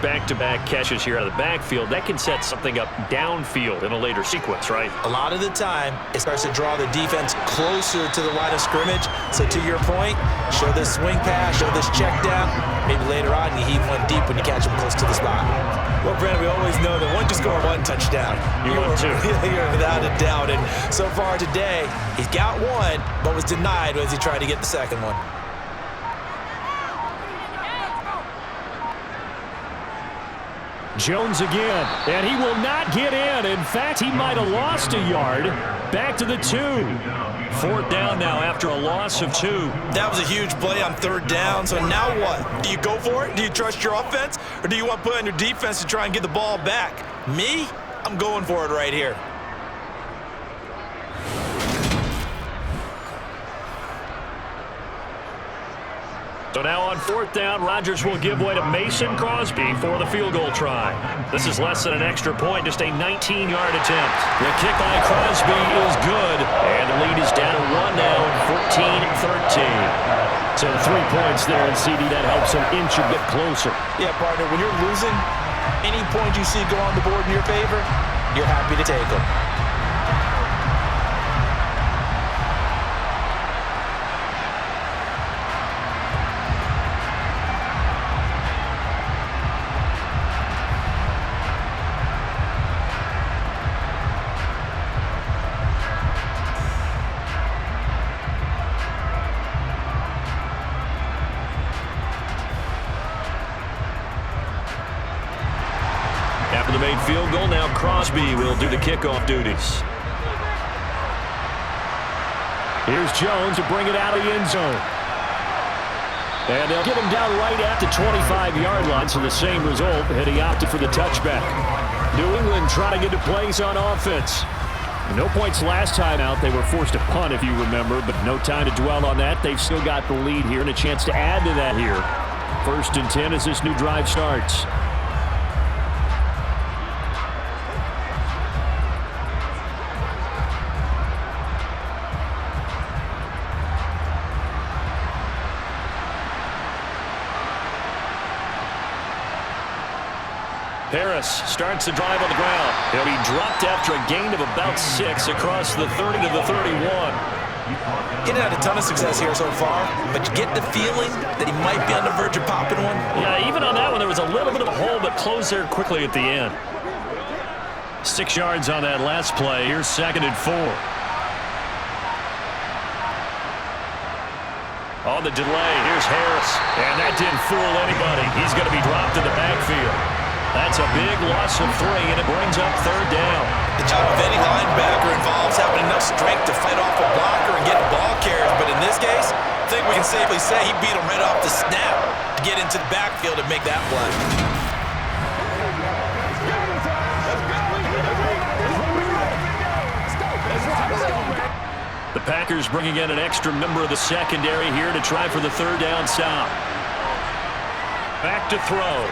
back-to-back catches here out of the backfield, that can set something up downfield in a later sequence, right? A lot of the time, it starts to draw the defense closer to the line of scrimmage. So to your point, show this swing pass, show this check down. Maybe later on, you heave one deep when you catch him close to the spot. Well, Brandon, we always know that once you score 1 touchdown, you're without a doubt. And so far today, he's got 1, but was denied as he tried to get the second one. Jones again, and he will not get in. In fact, he might have lost a yard. Back to the 2. 4th down now after a loss of 2. That was a huge play on 3rd down, so now what? Do you go for it? Do you trust your offense? Or do you want to put on your defense to try and get the ball back? Me? I'm going for it right here. So now on 4th down, Rodgers will give way to Mason Crosby for the field goal try. This is less than an extra point, just a 19-yard attempt. The kick by Crosby is good, and the lead is down to 1 now at 14-13. So 3 points there, and CD, that helps him inch a bit closer. Yeah, partner, when you're losing, any point you see go on the board in your favor, you're happy to take them. After the made field goal, now Crosby will do the kickoff duties. Here's Jones to bring it out of the end zone. And they'll get him down right at the 25-yard line, so the same result, and he opted for the touchback. New England trying to get to plays on offense. No points last time out. They were forced to punt, if you remember, but no time to dwell on that. They've still got the lead here and a chance to add to that here. 1st and 10 as this new drive starts. Harris starts the drive on the ground. He'll be dropped after a gain of about 6 across the 30 to the 31. He didn't have a ton of success here so far, but you get the feeling that he might be on the verge of popping one. Yeah, even on that one, there was a little bit of a hole, but closed there quickly at the end. 6 yards on that last play. Here's 2nd and 4. On the delay, here's Harris. And that didn't fool anybody. He's going to be dropped in the backfield. That's a big loss of 3, and it brings up 3rd down. The job of any linebacker involves having enough strength to fight off a blocker and get ball carriers. But in this case, I think we can safely say he beat him right off the snap to get into the backfield and make that play. The Packers bringing in an extra member of the secondary here to try for the 3rd down stop. Back to throw.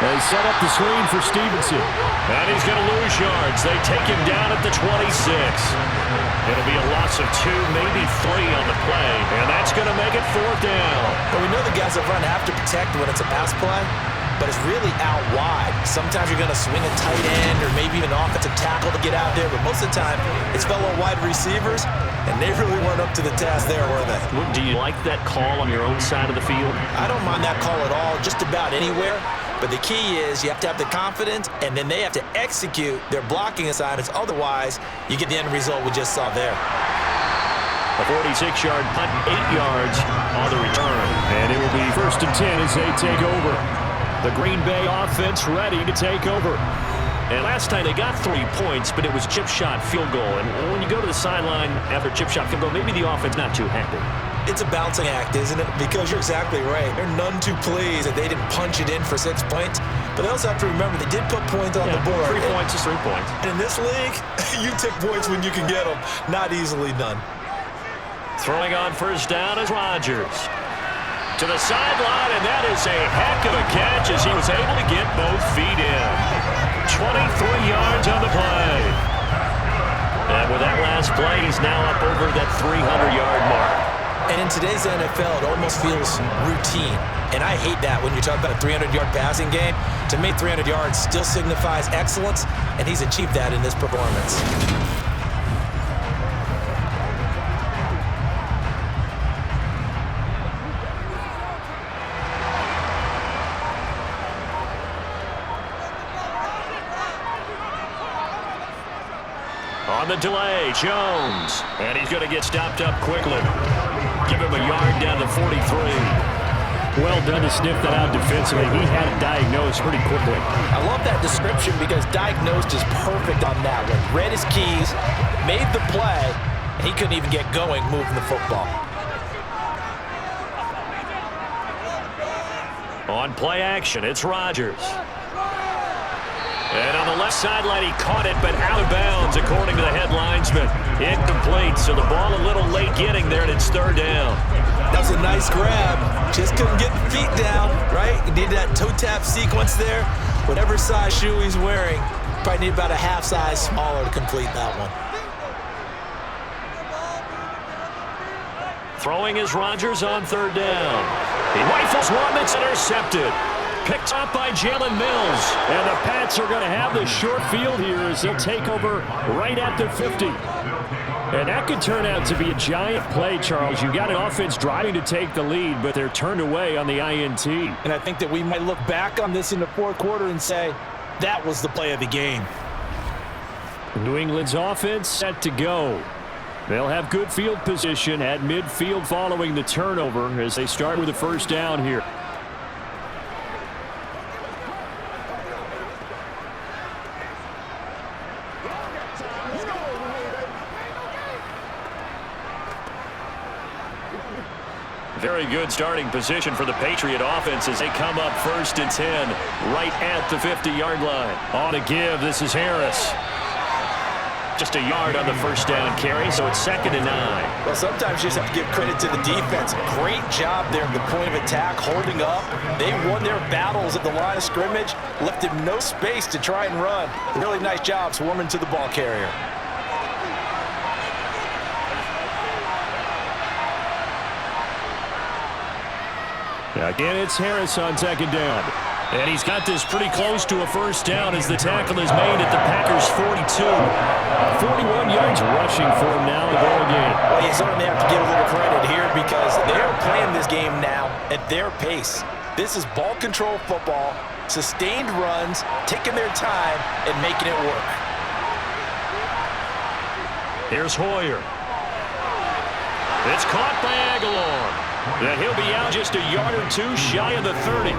They set up the screen for Stevenson. And he's going to lose yards. They take him down at the 26. It'll be a loss of 2, maybe 3 on the play. And that's going to make it 4th down. Well, we know the guys up front have to protect when it's a pass play, but it's really out wide. Sometimes you're going to swing a tight end or maybe even an offensive tackle to get out there, but most of the time it's fellow wide receivers, and they really weren't up to the task there, were they? Do you like that call on your own side of the field? I don't mind that call at all, just about anywhere. But the key is you have to have the confidence, and then they have to execute their blocking assignments. Otherwise, you get the end result we just saw there. A 46-yard punt, 8 yards on the return. And it will be 1st and 10 as they take over. The Green Bay offense ready to take over. And last time they got 3 points, but it was chip shot field goal. And when you go to the sideline after chip shot field goal, maybe the offense not too happy. It's a balancing act, isn't it? Because you're exactly right. They're none too pleased that they didn't punch it in for 6 points. But they also have to remember they did put points on the board. 3 points is 3 points. In this league, you take points when you can get them. Not easily done. Throwing on 1st down is Rodgers. To the sideline, and that is a heck of a catch as he was able to get both feet in. 23 yards on the play. And with that last play, he's now up over that 300-yard mark. And in today's NFL, it almost feels routine. And I hate that when you talk about a 300-yard passing game. To me, 300 yards still signifies excellence, and he's achieved that in this performance. On the delay, Jones. And he's going to get stopped up quickly. Give him a yard down to 43. Well done to sniff that out defensively. He had it diagnosed pretty quickly. I love that description because diagnosed is perfect on that one. Read his keys, made the play, and he couldn't even get going moving the football. On play action, it's Rodgers. And on the left sideline, he caught it, but out of bounds, according to the head linesman. Incomplete, so the ball a little late getting there, and it's third down. That was a nice grab. Just couldn't get the feet down, right? He needed that toe tap sequence there. Whatever size shoe he's wearing, probably need about a half size smaller to complete that one. Throwing is Rodgers on third down. He rifles one that's intercepted. Picked up by Jalen Mills. And the Pats are going to have the short field here as they'll take over right at the 50. And that could turn out to be a giant play, Charles. You got an offense driving to take the lead, but they're turned away on the INT. And I think that we might look back on this in the fourth quarter and say, that was the play of the game. New England's offense set to go. They'll have good field position at midfield following the turnover as they start with a first down here. Very good starting position for the Patriot offense as they come up 1st and 10 right at the 50-yard line. On to give, this is Harris. Just a yard on the first down carry, so it's 2nd and 9. Well, sometimes you just have to give credit to the defense. Great job there at the point of attack, holding up. They won their battles at the line of scrimmage, left him no space to try and run. Really nice job swarming to the ball carrier. Again, it's Harris on 2nd down. And he's got this pretty close to a first down as the tackle is made at the Packers' 42. 41 yards rushing for him now in the ball game. Well, you certainly have to give a little credit here because they're playing this game now at their pace. This is ball control football, sustained runs, taking their time and making it work. Here's Hoyer. It's caught by Aguilar. And he'll be out just a yard or two shy of the 30.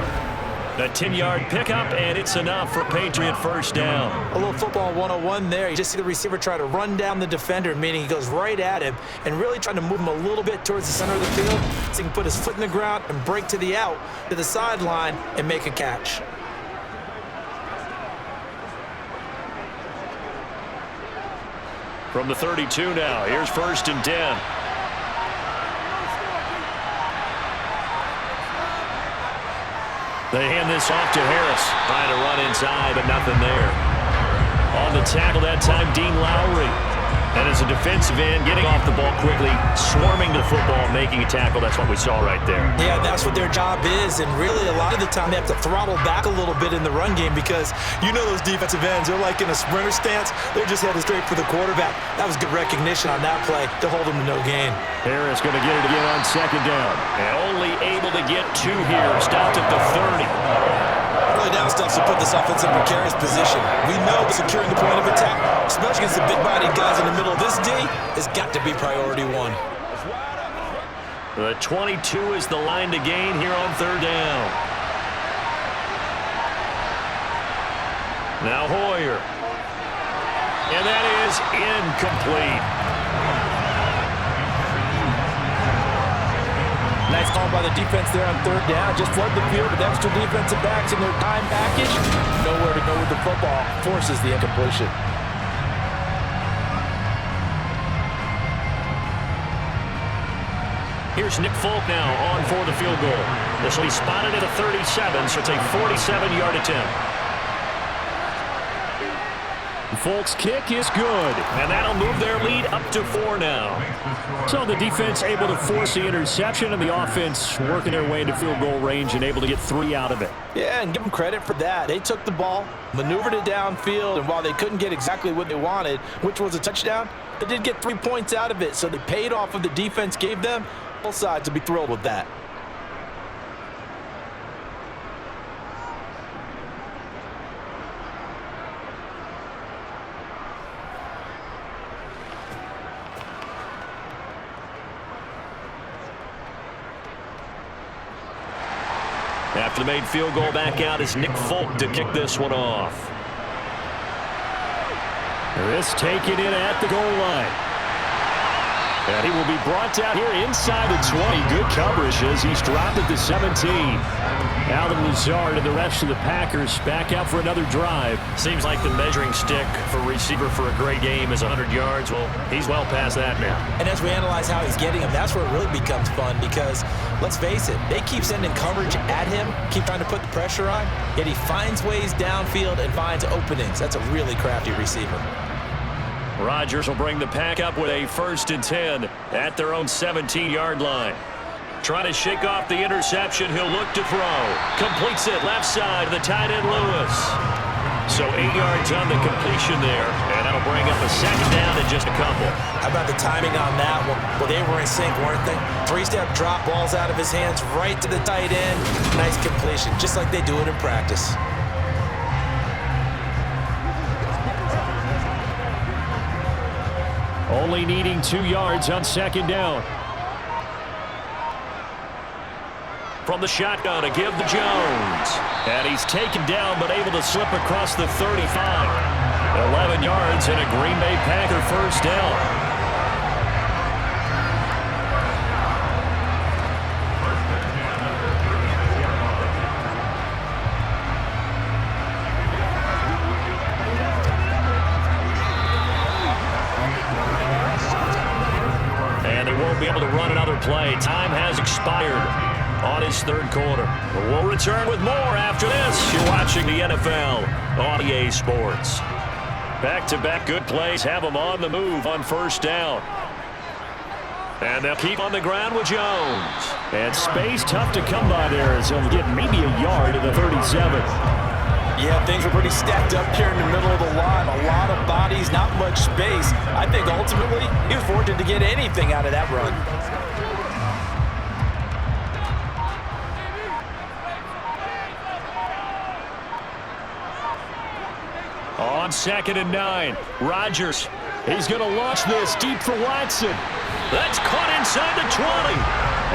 A 10-yard pickup, and it's enough for Patriot first down. A little football 101 there. You just see the receiver try to run down the defender, meaning he goes right at him and really trying to move him a little bit towards the center of the field so he can put his foot in the ground and break to the out, to the sideline, and make a catch. From the 32 now, here's 1st and 10. They hand this off to Harris. Trying to run inside, but nothing there. On the tackle that time, Dean Lowry. And as a defensive end, getting off the ball quickly, swarming the football, making a tackle. That's what we saw right there. Yeah, that's what their job is. And really, a lot of the time, they have to throttle back a little bit in the run game because you know those defensive ends, they're like in a sprinter stance. They're just headed straight for the quarterback. That was good recognition on that play to hold them to no gain. Harris going to get it again on 2nd down. And only able to get 2 here. Stopped at the 30. Really down stuff to put this offense in a precarious position. We know securing the point of attack, especially against the big-bodied guys in the middle of this D, has got to be priority 1. The 22 is the line to gain here on 3rd down. Now Hoyer. And that is incomplete. Nice call by the defense there on 3rd down. Just flood the field with extra defensive backs in their time package. Nowhere to go with the football. Forces the incompletion. Here's Nick Folk now on for the field goal. This will be spotted at a 37, so it's a 47-yard attempt. Folk's kick is good. And that'll move their lead up to 4 now. So the defense able to force the interception and the offense working their way into field goal range and able to get 3 out of it. Yeah, and give them credit for that. They took the ball, maneuvered it downfield, and while they couldn't get exactly what they wanted, which was a touchdown, they did get 3 points out of it. So they paid off what the defense gave them. Both sides will be thrilled with that. After the made field goal, back out is Nick Folk to kick this one off. This taken in at the goal line. And he will be brought down here inside the 20. Good coverage as he's dropped at the 17. Alan Lazard and the rest of the Packers back out for another drive. Seems like the measuring stick for a receiver for a great game is 100 yards. Well, he's well past that now. And as we analyze how he's getting them, that's where it really becomes fun because, let's face it, they keep sending coverage at him, keep trying to put the pressure on, yet he finds ways downfield and finds openings. That's a really crafty receiver. Rodgers will bring the pack up with a 1st and 10 at their own 17-yard line. Trying to shake off the interception. He'll look to throw. Completes it left side to the tight end Lewis. So 8 yards on the completion there, and that'll bring up a 2nd down in just a couple. How about the timing on that one? Well, they were in sync, weren't they? 3-step drop, balls out of his hands right to the tight end. Nice completion, just like they do it in practice. Only needing 2 yards on 2nd down. From the shotgun to give to Jones. And he's taken down but able to slip across the 35. 11 yards and a Green Bay Packer 1st down. Be able to run another play. Time has expired on his 3rd quarter. We'll return with more after this. You're watching the NFL on EA Sports. Back-to-back good plays have them on the move on 1st down. And they'll keep on the ground with Jones. And space tough to come by there as he'll get maybe a yard to the 37. Yeah, things were pretty stacked up here in the middle of the line. A lot of bodies, not much space. I think ultimately he was fortunate to get anything out of that run. On 2nd and 9, Rodgers. He's going to launch this deep for Watson. That's caught inside the 20.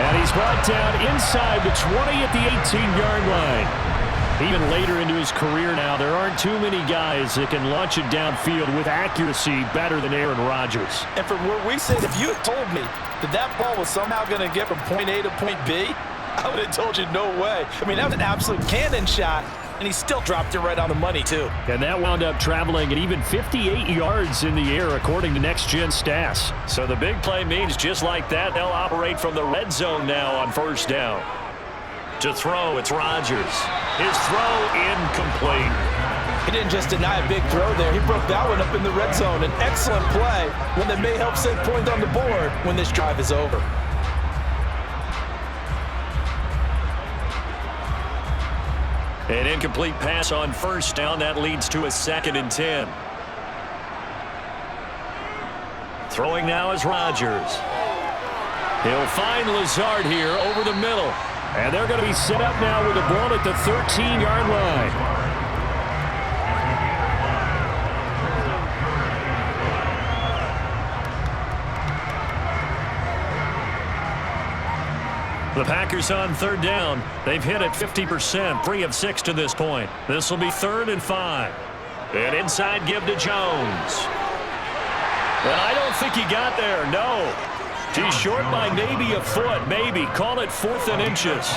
And he's brought down inside the 20 at the 18-yard line. Even later into his career now, there aren't too many guys that can launch it downfield with accuracy better than Aaron Rodgers. And from where we sit, if you had told me that that ball was somehow going to get from point A to point B, I would have told you no way. I mean, that was an absolute cannon shot, and he still dropped it right on the money, too. And that wound up traveling at even 58 yards in the air, according to Next Gen stats. So the big play means just like that, they'll operate from the red zone now on 1st down. To throw, it's Rodgers. His throw incomplete. He didn't just deny a big throw there. He broke that one up in the red zone. An excellent play, one that may help send points on the board when this drive is over. An incomplete pass on 1st down. That leads to a 2nd and 10. Throwing now is Rodgers. He'll find Lazard here over the middle. And they're going to be set up now with the ball at the 13-yard line. The Packers on 3rd down. They've hit it 50%, 3 of 6 to this point. This will be 3rd and 5. And inside give to Jones. And I don't think he got there, no. He's short by maybe a foot, maybe. Call it 4th and inches.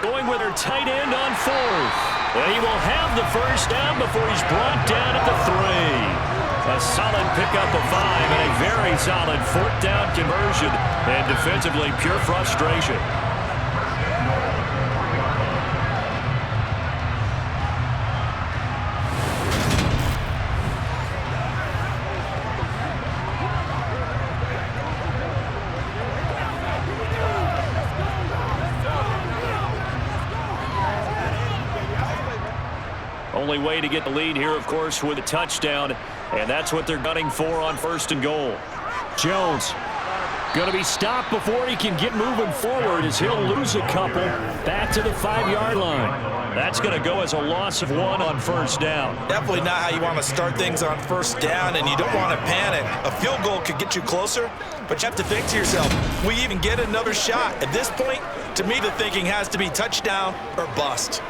Going with her tight end on 4th. And he will have the 1st down before he's brought down at the 3. A solid pickup of 5 and a very solid 4th down conversion. And defensively, pure frustration. Only way to get the lead here, of course, with a touchdown, and that's what they're gunning for on 1st and goal. Jones going to be stopped before he can get moving forward as he'll lose a couple back to the 5-yard line. That's going to go as a loss of 1 on 1st down. Definitely not how you want to start things on 1st down, and you don't want to panic. A field goal could get you closer, but you have to think to yourself, will you even get another shot? At this point, to me, the thinking has to be touchdown or bust.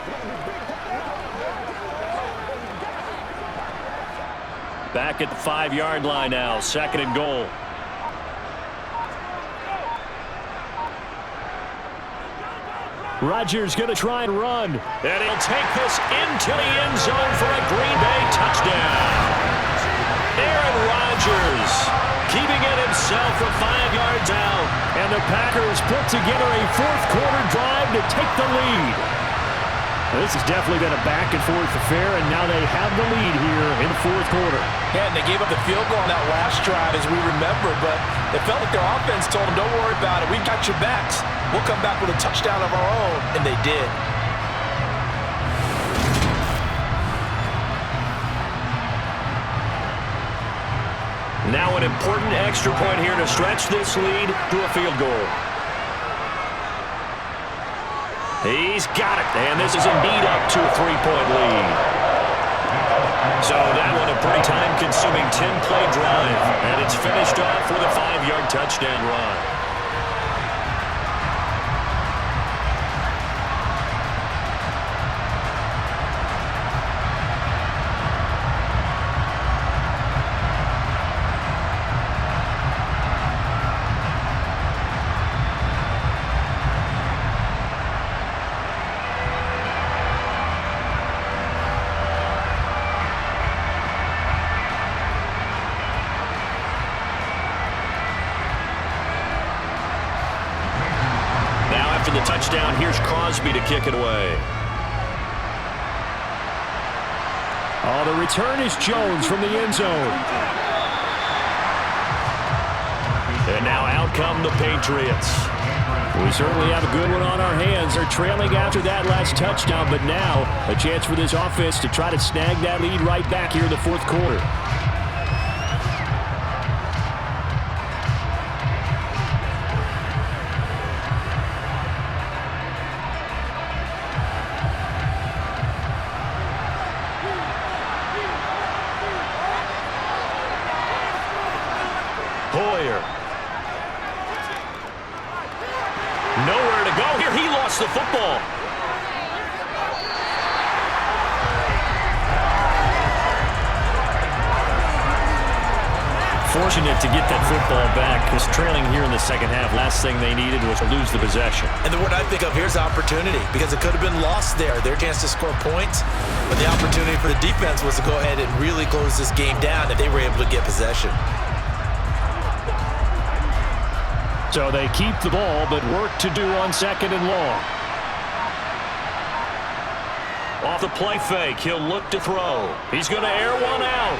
Back at the 5-yard line now, 2nd and goal. Rodgers going to try and run. And he'll take this into the end zone for a Green Bay touchdown. Aaron Rodgers keeping it himself from 5 yards out. And the Packers put together a 4th-quarter drive to take the lead. This has definitely been a back-and-forth affair, and now they have the lead here in the 4th quarter. Yeah, and they gave up the field goal on that last drive, as we remember, but it felt like their offense told them, don't worry about it. We got your backs. We'll come back with a touchdown of our own, and they did. Now an important extra point here to stretch this lead to a field goal. He's got it, and this is indeed up to a 3-point lead. So that one a pretty time-consuming 10-play drive, and it's finished off with a 5-yard touchdown run. The touchdown, here's Crosby to kick it away. Oh, the return is Jones from the end zone. And now out come the Patriots. We certainly have a good one on our hands. They're trailing after that last touchdown, but now a chance for this offense to try to snag that lead right back here in the 4th quarter. Nowhere to go here. He lost the football. Fortunate to get that football back, because trailing here in the 2nd half, last thing they needed was to lose the possession. And the word I think of, here's opportunity, because it could have been lost there. Their chance to score points, but the opportunity for the defense was to go ahead and really close this game down if they were able to get possession. So they keep the ball, but work to do on 2nd and long. Off the play fake, he'll look to throw. He's going to air one out.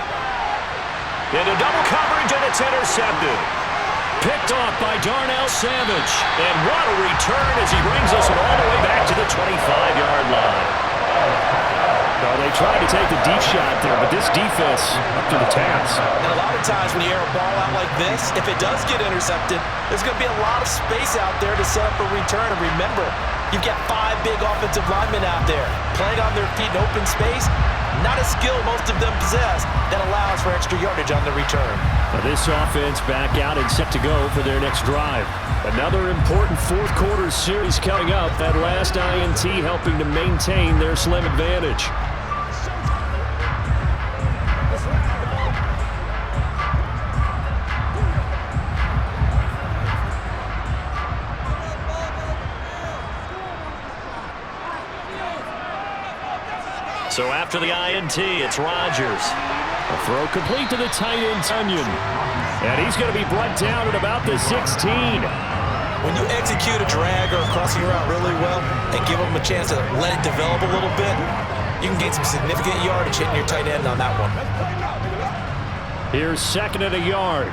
Into double coverage, and it's intercepted. Picked off by Darnell Savage. And what a return as he brings us all the way back to the 25-yard line. No, they tried to take the deep shot there, but this defense up to the task. And a lot of times when you air a ball out like this, if it does get intercepted, there's going to be a lot of space out there to set up a return. And remember, you've got 5 big offensive linemen out there playing on their feet in open space. Not a skill most of them possess that allows for extra yardage on the return. Now this offense back out and set to go for their next drive. Another important 4th quarter series coming up. That last INT helping to maintain their slim advantage. So after the INT, it's Rodgers. A throw complete to the tight end, Tunyon. And he's going to be brought down at about the 16. When you execute a drag or a crossing route really well and give them a chance to let it develop a little bit, you can gain some significant yardage hitting your tight end on that one. Here's 2nd and a yard.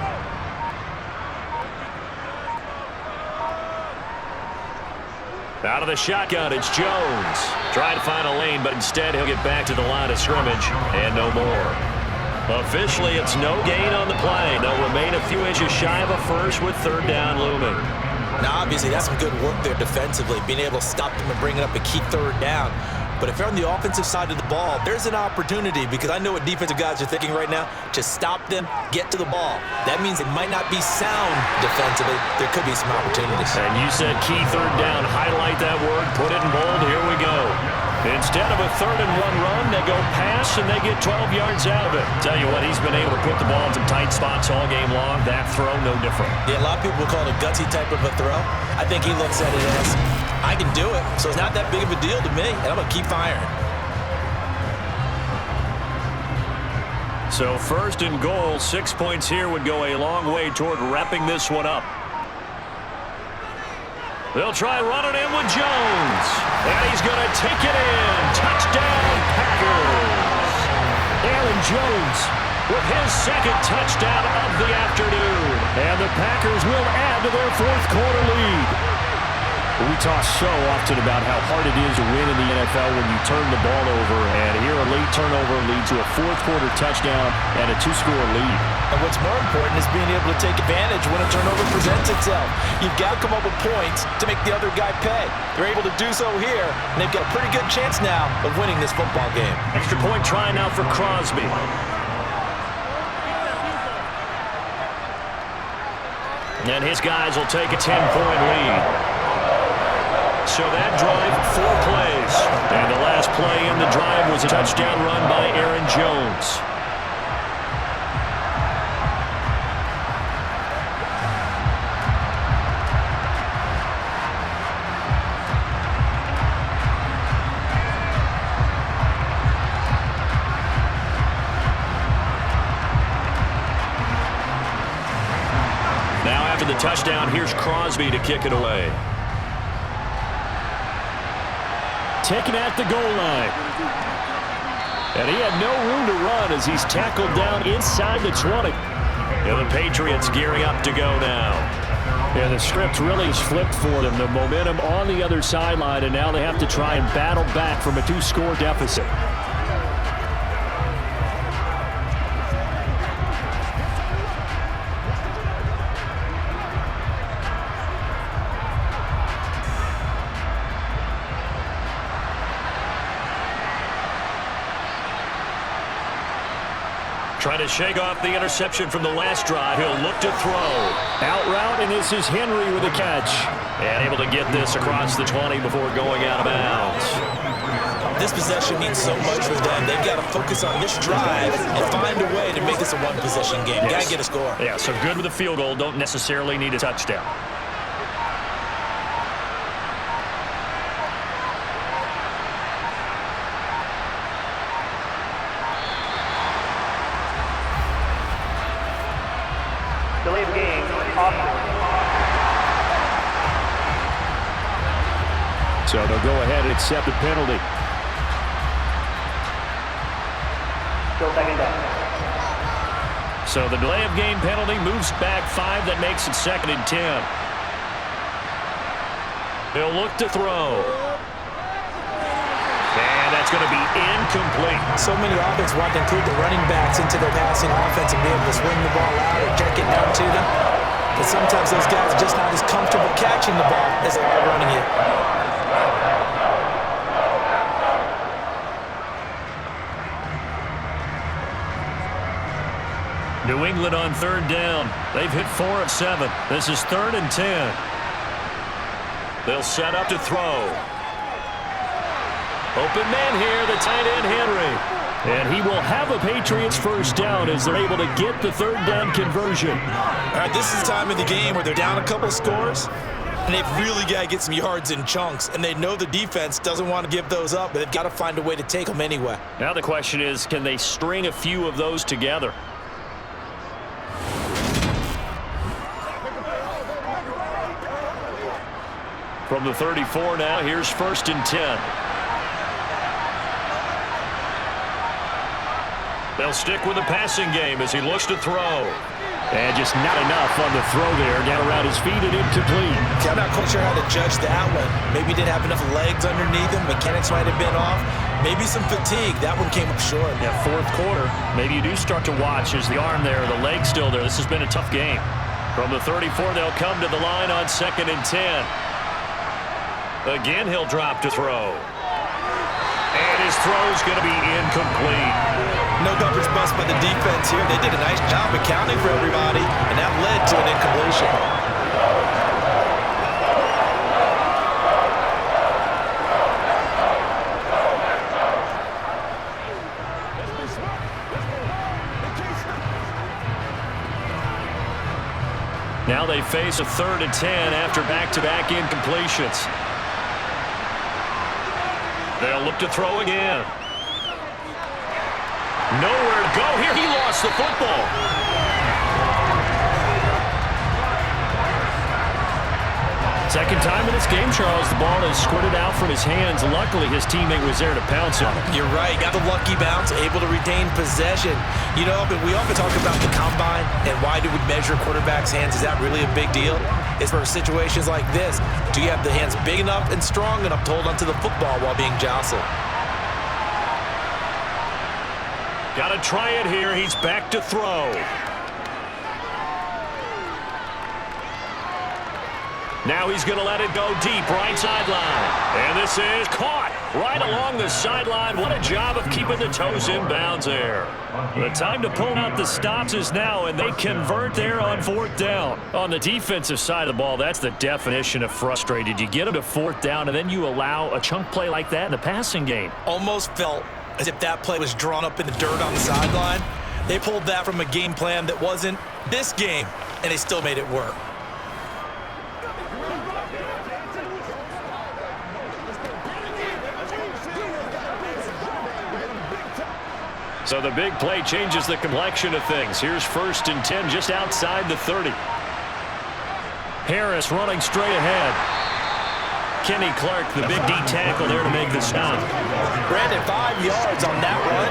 Out of the shotgun, it's Jones. Trying to find a lane, but instead he'll get back to the line of scrimmage, and no more. Officially, it's no gain on the play. They'll remain a few inches shy of a first with third down looming. Now, obviously, that's some good work there defensively, being able to stop them and bringing up a key third down. But if you're on the offensive side of the ball, there's an opportunity, because I know what defensive guys are thinking right now, to stop them, get to the ball. That means it might not be sound defensively. There could be some opportunities. And you said key third down. Highlight that word. Put it in bold. Here we go. Instead of a 3rd-and-1 run, they go pass, and they get 12 yards out of it. Tell you what, he's been able to put the ball in some tight spots all game long. That throw, no different. Yeah, a lot of people will call it a gutsy type of a throw. I think he looks at it as, I can do it, so it's not that big of a deal to me, and I'm going to keep firing. So 1st and goal, 6 points here would go a long way toward wrapping this one up. They'll try running in with Jones. And he's going to take it in. Touchdown, Packers. Aaron Jones with his 2nd touchdown of the afternoon. And the Packers will add to their 4th quarter lead. We talk so often about how hard it is to win in the NFL when you turn the ball over. And here a late turnover leads to a 4th quarter touchdown and a 2-score lead. And what's more important is being able to take advantage when a turnover presents itself. You've got to come up with points to make the other guy pay. They're able to do so here, and they've got a pretty good chance now of winning this football game. Extra point try now for Crosby. And his guys will take a 10-point lead. So that drive, 4 plays. And the last play in the drive was a touchdown run by Aaron Jones. Now after the touchdown, here's Crosby to kick it away. Taken at the goal line. And he had no room to run as he's tackled down inside the 20. And the Patriots gearing up to go now. Yeah, the script really has flipped for them. The momentum on the other sideline, and now they have to try and battle back from a 2-score deficit. Trying to shake off the interception from the last drive. He'll look to throw. Out route, and this is Henry with a catch. And able to get this across the 20 before going out of bounds. This possession means so much for them. They've got to focus on this drive and find a way to make this a one-possession game. Yes. Got to get a score. Yeah, so good with a field goal. Don't necessarily need a touchdown. So they'll go ahead and accept the penalty. Still 2nd down. So the delay of game penalty moves back 5. That makes it 2nd and 10. He'll look to throw. And that's going to be incomplete. So many offenses want to include the running backs into their passing offense and be able to swing the ball out or check it down to them. But sometimes those guys are just not as comfortable catching the ball as they are running it. New England on 3rd down. They've hit 4 of 7. This is 3rd and 10. They'll set up to throw. Open man here, the tight end Henry. And he will have a Patriots 1st down as they're able to get the 3rd down conversion. All right, this is the time of the game where they're down a couple scores, and they've really got to get some yards in chunks, and they know the defense doesn't want to give those up, but they've got to find a way to take them anyway. Now the question is, can they string a few of those together? From the 34 now, here's 1st and 10. They'll stick with the passing game as he looks to throw. And just not enough on the throw there. Down around his feet and incomplete. See, I'm not quite sure how to judge that one. Maybe he didn't have enough legs underneath him. Mechanics might have been off. Maybe some fatigue. That one came up short. Yeah, fourth quarter. Maybe you do start to watch. Is the arm there, the leg still there? This has been a tough game. From the 34, they'll come to the line on 2nd and 10. Again, he'll drop to throw. And his throw's going to be incomplete. No coverage bust by the defense here. They did a nice job accounting for everybody, and that led to an incompletion. Now they face a 3rd and 10 after back-to-back incompletions. They'll look to throw again. Nowhere to go here. He lost the football. Second time in this game, Charles, the ball is squirted out from his hands. Luckily, his teammate was there to pounce on it. You're right. Got the lucky bounce, able to retain possession. You know, but we often talk about the combine and why do we measure quarterbacks' hands. Is that really a big deal? It's for situations like this. Do you have the hands big enough and strong enough to hold onto the football while being jostled? Got to try it here. He's back to throw. Now he's going to let it go deep, right sideline. And this is caught right along the sideline. What a job of keeping the toes in bounds there. The time to pull out the stops is now, and they convert there on 4th down. On the defensive side of the ball, that's the definition of frustrated. You get them to 4th down, and then you allow a chunk play like that in the passing game. Almost felt as if that play was drawn up in the dirt on the sideline. They pulled that from a game plan that wasn't this game, and they still made it work. So the big play changes the complexion of things. Here's 1st and 10 just outside the 30. Harris running straight ahead. Kenny Clark, the big D tackle there to make the stop. Brandon, 5 yards on that run.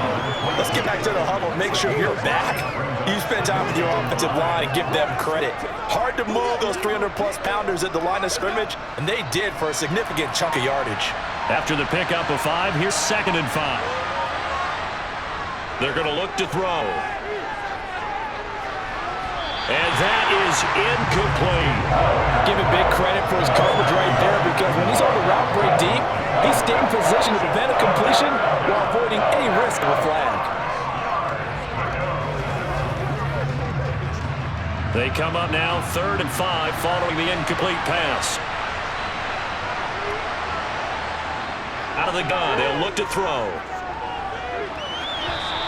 Let's get back to the huddle and make sure you're back. You spend time with your offensive line and give them credit. Hard to move those 300-plus pounders at the line of scrimmage, and they did for a significant chunk of yardage. After the pickup of 5, here's 2nd and 5. They're going to look to throw. And that is incomplete. Give him big credit for his coverage right there, because when he's on the route break deep, he stayed in position to prevent a completion while avoiding any risk of a flag. They come up now 3rd and 5 following the incomplete pass. Out of the gun, they'll look to throw.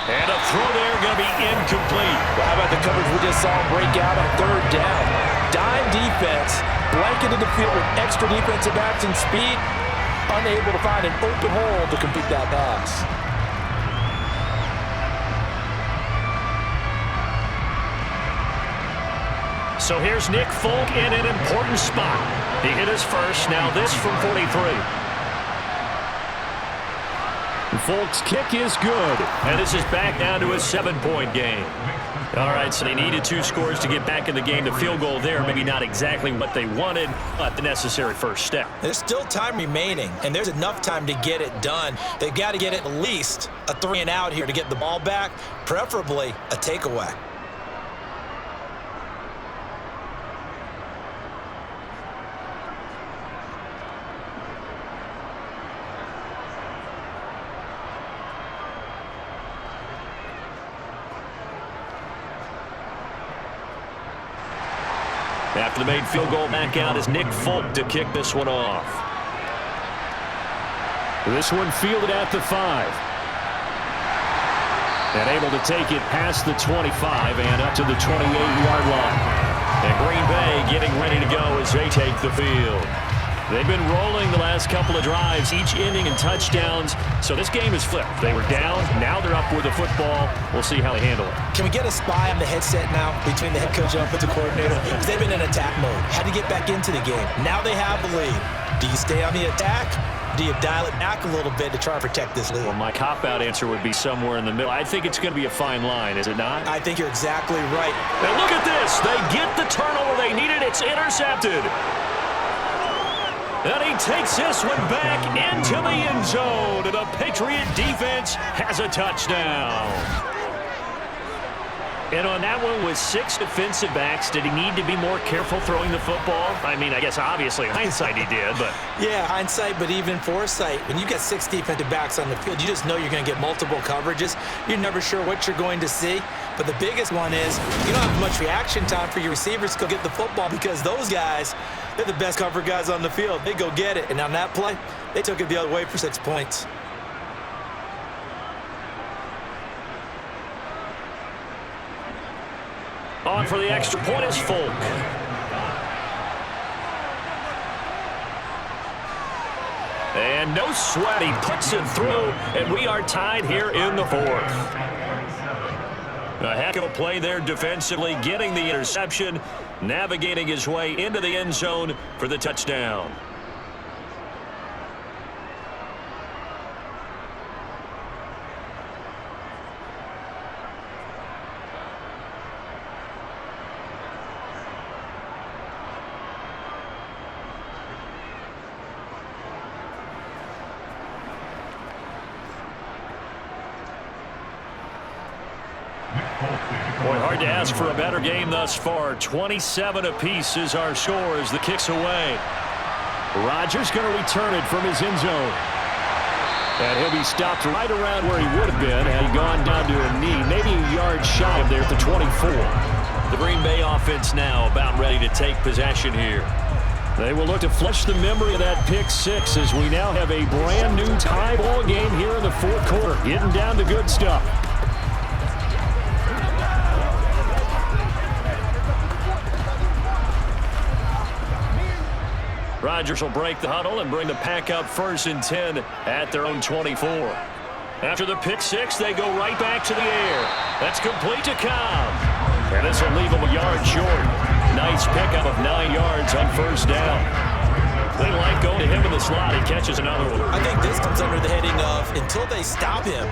And a throw there going to be incomplete. Well, how about the coverage we just saw break out on 3rd down? Dime defense, blanketed the field with extra defensive backs and speed, unable to find an open hole to complete that pass. So here's Nick Folk in an important spot. He hit his first, now this from 43. Folk's kick is good. And this is back down to a 7-point game. All right, so they needed 2 scores to get back in the game. The field goal there, maybe not exactly what they wanted, but the necessary first step. There's still time remaining, and there's enough time to get it done. They've got to get at least a 3 and out here to get the ball back, preferably a takeaway. After the made field goal, back out is Nick Folk to kick this one off. This one fielded at the 5. And able to take it past the 25 and up to the 28-yard line. And Green Bay getting ready to go as they take the field. They've been rolling the last couple of drives, each inning in touchdowns. So this game is flipped. They were down, now they're up with the football. We'll see how they handle it. Can we get a spy on the headset now between the head coach and offensive coordinator? Because they've been in attack mode. Had to get back into the game. Now they have the lead. Do you stay on the attack, do you dial it back a little bit to try to protect this lead? Well, my cop-out answer would be somewhere in the middle. I think it's going to be a fine line, is it not? I think you're exactly right. And look at this. They get the turnover they needed. It's intercepted. And he takes this one back into the end zone. And the Patriot defense has a touchdown. And on that one, with 6 defensive backs, did he need to be more careful throwing the football? I mean, I guess obviously in hindsight he did, but... Yeah, hindsight, but even foresight. When you get 6 defensive backs on the field, you just know you're going to get multiple coverages. You're never sure what you're going to see. But the biggest one is you don't have much reaction time for your receivers to go get the football because those guys, they're the best cover guys on the field. They go get it. And on that play, they took it the other way for 6 points. On for the extra point is Folk. And no sweat, he puts it through, and we are tied here in the 4th. A heck of a play there defensively, getting the interception, navigating his way into the end zone for the touchdown. Boy, hard to ask for a better game thus far. 27 apiece is our score as the kick's away. Rodgers going to return it from his end zone. And he'll be stopped right around where he would have been had he gone down to a knee, maybe a yard shy of there at the 24. The Green Bay offense now about ready to take possession here. They will look to flush the memory of that pick 6 as we now have a brand new tie ball game here in the 4th quarter. Getting down to good stuff. Rodgers will break the huddle and bring the pack up 1st and 10 at their own 24. After the pick 6, they go right back to the air. That's complete to Cobb. And this will leave him a yard short. Nice pickup of 9 yards on 1st down. They like going to him in the slot. He catches another one. I think this comes under the heading of until they stop him,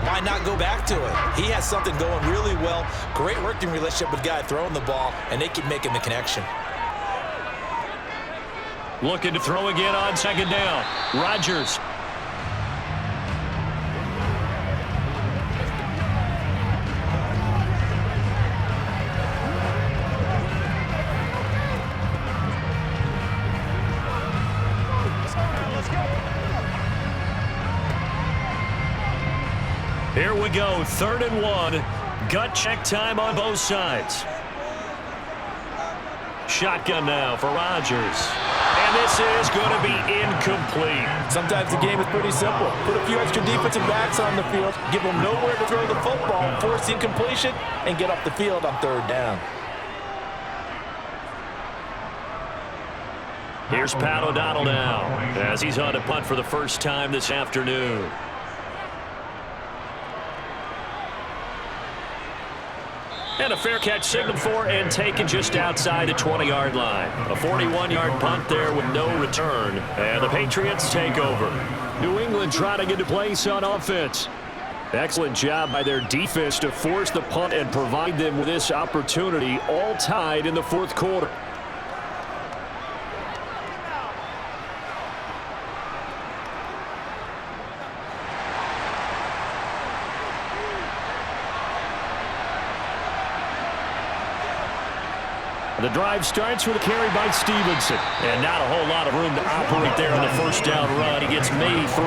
why not go back to it? He has something going really well. Great working relationship with the guy throwing the ball, and they keep making the connection. Looking to throw again on 2nd down. Rodgers. Here we go, 3rd and 1. Gut check time on both sides. Shotgun now for Rodgers. And this is going to be incomplete. Sometimes the game is pretty simple. Put a few extra defensive backs on the field, give them nowhere to throw the football, force incompletion, and get off the field on 3rd down. Here's Pat O'Donnell now as he's on to punt for the first time this afternoon. And a fair catch signaled for and taken just outside the 20-yard line. A 41-yard punt there with no return. And the Patriots take over. New England trying to get into place on offense. Excellent job by their defense to force the punt and provide them with this opportunity, all tied in the 4th quarter. The drive starts with a carry by Stevenson. And not a whole lot of room to operate there on the 1st down run. He gets maybe 3.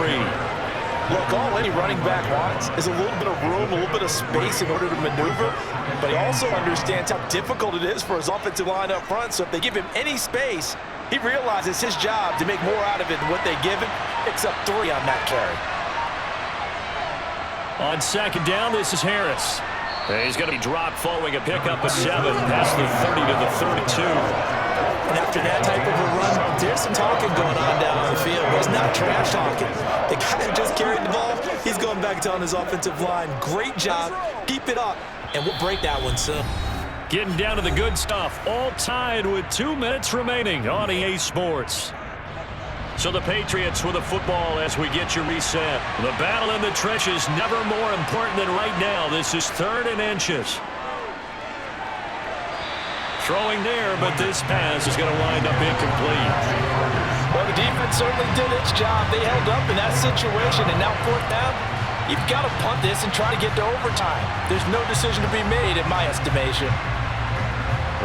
Look, all any running back wants is a little bit of room, a little bit of space in order to maneuver. But he also understands how difficult it is for his offensive line up front. So if they give him any space, he realizes his job to make more out of it than what they give him. Picks up 3 on that carry. On 2nd down, this is Harris. He's going to be dropped following a pickup of 7 past the 30 to the 32. And after that type of a run, there's some talking going on down the field. But it's not trash talking. The guy that just carried the ball, he's going back down his offensive line. Great job. Keep it up. And we'll break that one soon. Getting down to the good stuff. All tied with 2 minutes remaining on EA Sports. So the Patriots with the football as we get you reset. The battle in the trenches never more important than right now. This is 3rd and inches. Throwing there, but this pass is going to wind up incomplete. Well, the defense certainly did its job. They held up in that situation, and now 4th down. You've got to punt this and try to get to overtime. There's no decision to be made in my estimation.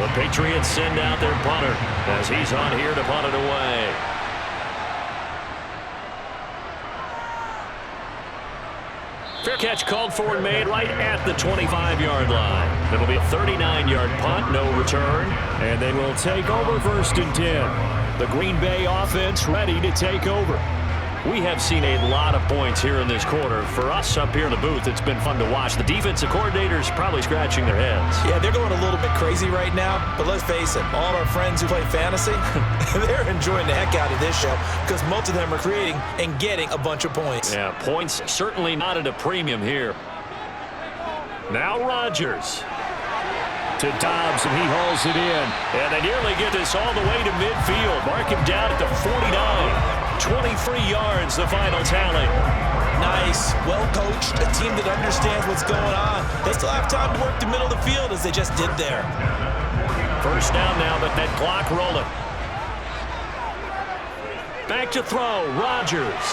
The Patriots send out their punter as he's on here to punt it away. Fair catch called for and made right at the 25-yard line. It'll be a 39-yard punt, no return. And they will take over 1st and 10. The Green Bay offense ready to take over. We have seen a lot of points here in this quarter. For us up here in the booth, it's been fun to watch. The defensive coordinators probably scratching their heads. Yeah, they're going a little bit crazy right now, but let's face it, all our friends who play fantasy, they're enjoying the heck out of this show because most of them are creating and getting a bunch of points. Yeah, points certainly not at a premium here. Now Rodgers. To Dobbs, and he hauls it in. And they nearly get this all the way to midfield. Mark him down at the 49. 23 yards, the final tally. Nice, well coached, a team that understands what's going on. They still have time to work the middle of the field as they just did there. 1st down now, but that clock rolling. Back to throw, Rodgers.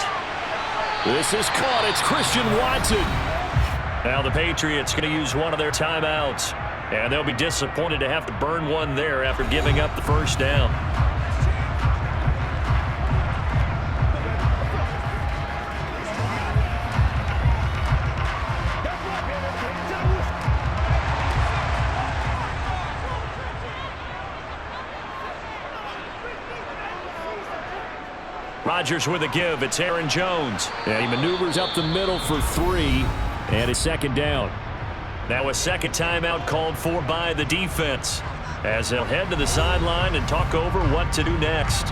This is caught, it's Christian Watson. Now the Patriots going to use one of their timeouts. And they'll be disappointed to have to burn one there after giving up the 1st down. Rodgers with a give. It's Aaron Jones. And he maneuvers up the middle for 3, and it's 2nd down. Now a 2nd timeout called for by the defense as they'll head to the sideline and talk over what to do next.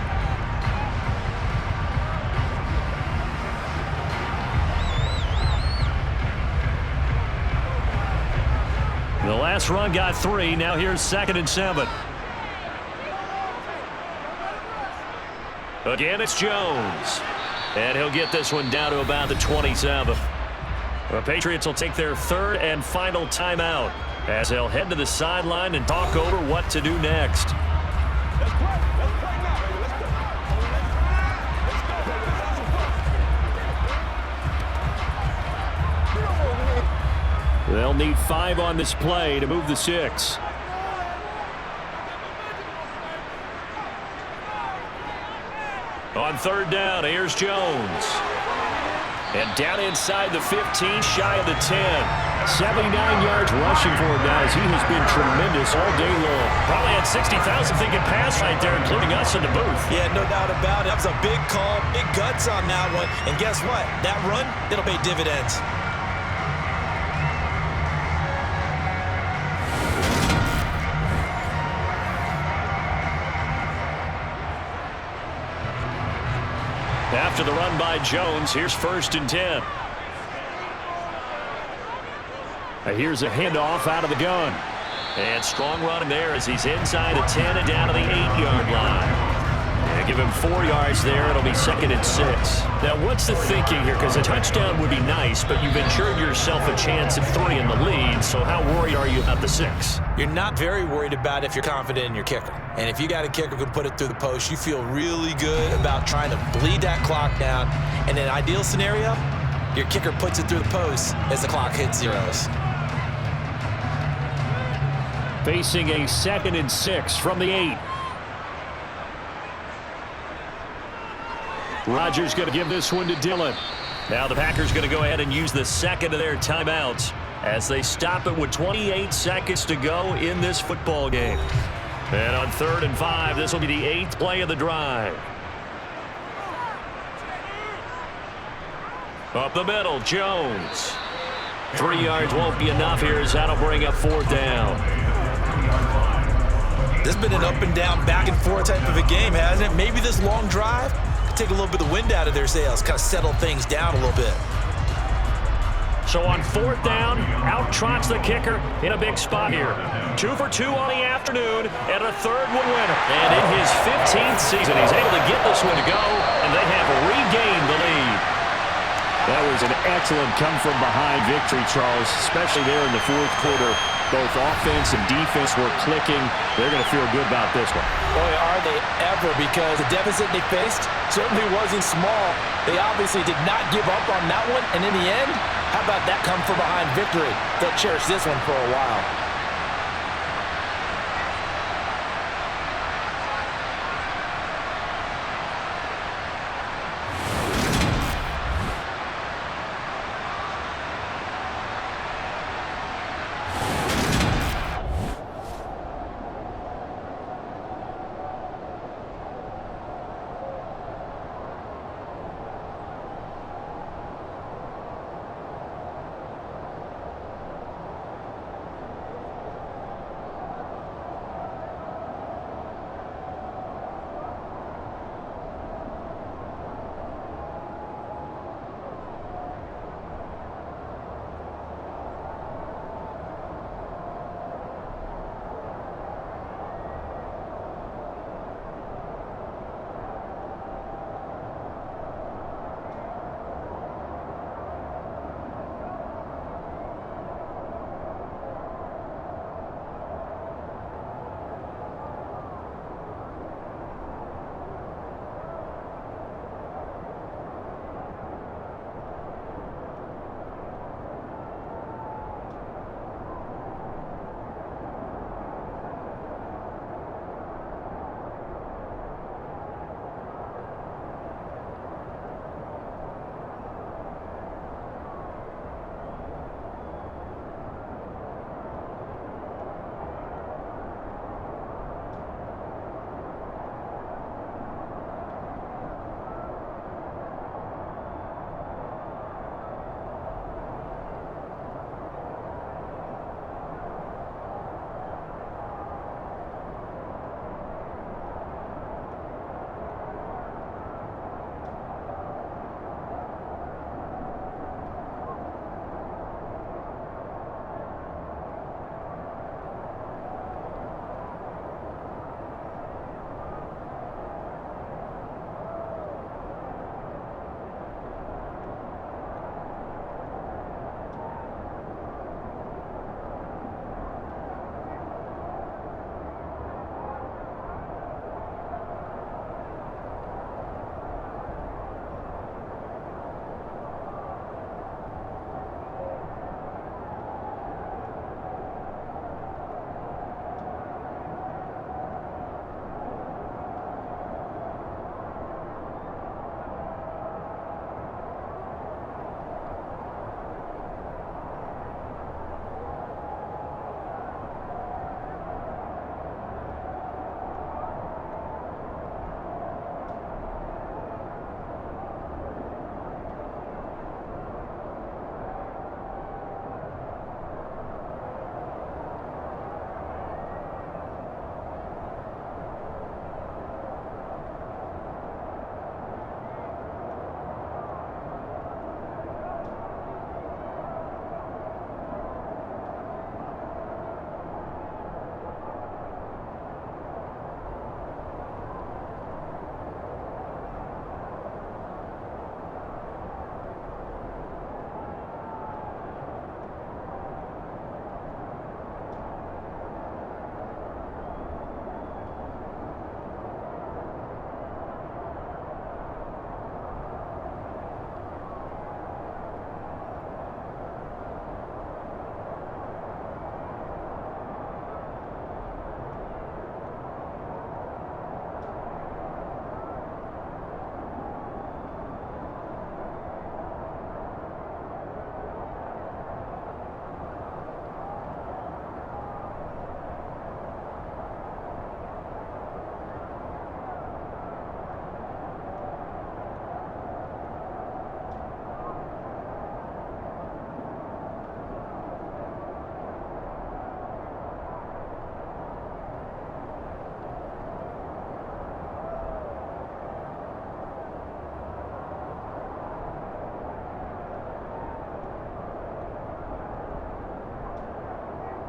The last run got 3. Now here's 2nd and 7. Again, it's Jones. And he'll get this one down to about the 27. The Patriots will take their 3rd and final timeout as they'll head to the sideline and talk over what to do next. They'll need 5 on this play to move the 6. On 3rd down, here's Jones. And down inside the 15, shy of the 10. 79 yards rushing for him now as he has been tremendous all day long. Probably had 60,000 thinking pass right there, including us in the booth. Yeah, no doubt about it. That was a big call, big guts on that one. And guess what? That run, it'll pay dividends. After the run by Jones, here's 1st and 10. Here's a handoff out of the gun. And strong running there as he's inside the 10 and down to the 8-yard line. And give him 4 yards there. It'll be 2nd and 6. Now, what's the thinking here? Because a touchdown would be nice, but you've insured yourself a chance of 3 in the lead, so how worried are you about the 6? You're not very worried about it if you're confident in your kicker. And if you got a kicker who can put it through the post, you feel really good about trying to bleed that clock down. And in an ideal scenario, your kicker puts it through the post as the clock hits zeros. Facing a 2nd and 6 from the 8. Rodgers going to give this one to Dillon. Now the Packers going to go ahead and use the 2nd of their timeouts as they stop it with 28 seconds to go in this football game. And on 3rd and 5, this will be the 8th play of the drive. Up the middle, Jones. 3 yards won't be enough here as that'll bring up 4th down. This has been an up and down, back and forth type of a game, hasn't it? Maybe this long drive could take a little bit of the wind out of their sails, kind of settle things down a little bit. So on 4th down, out trots the kicker in a big spot here. 2 for 2 on the afternoon, and a third one winner. And in his 15th season, he's able to get this one to go, and they have regained the lead. That was an excellent come-from-behind victory, Charles, especially there in the 4th quarter. Both offense and defense were clicking. They're going to feel good about this one. Boy, are they ever, because the deficit they faced certainly wasn't small. They obviously did not give up on that one, and in the end, how about that come-from-behind victory? They'll cherish this one for a while.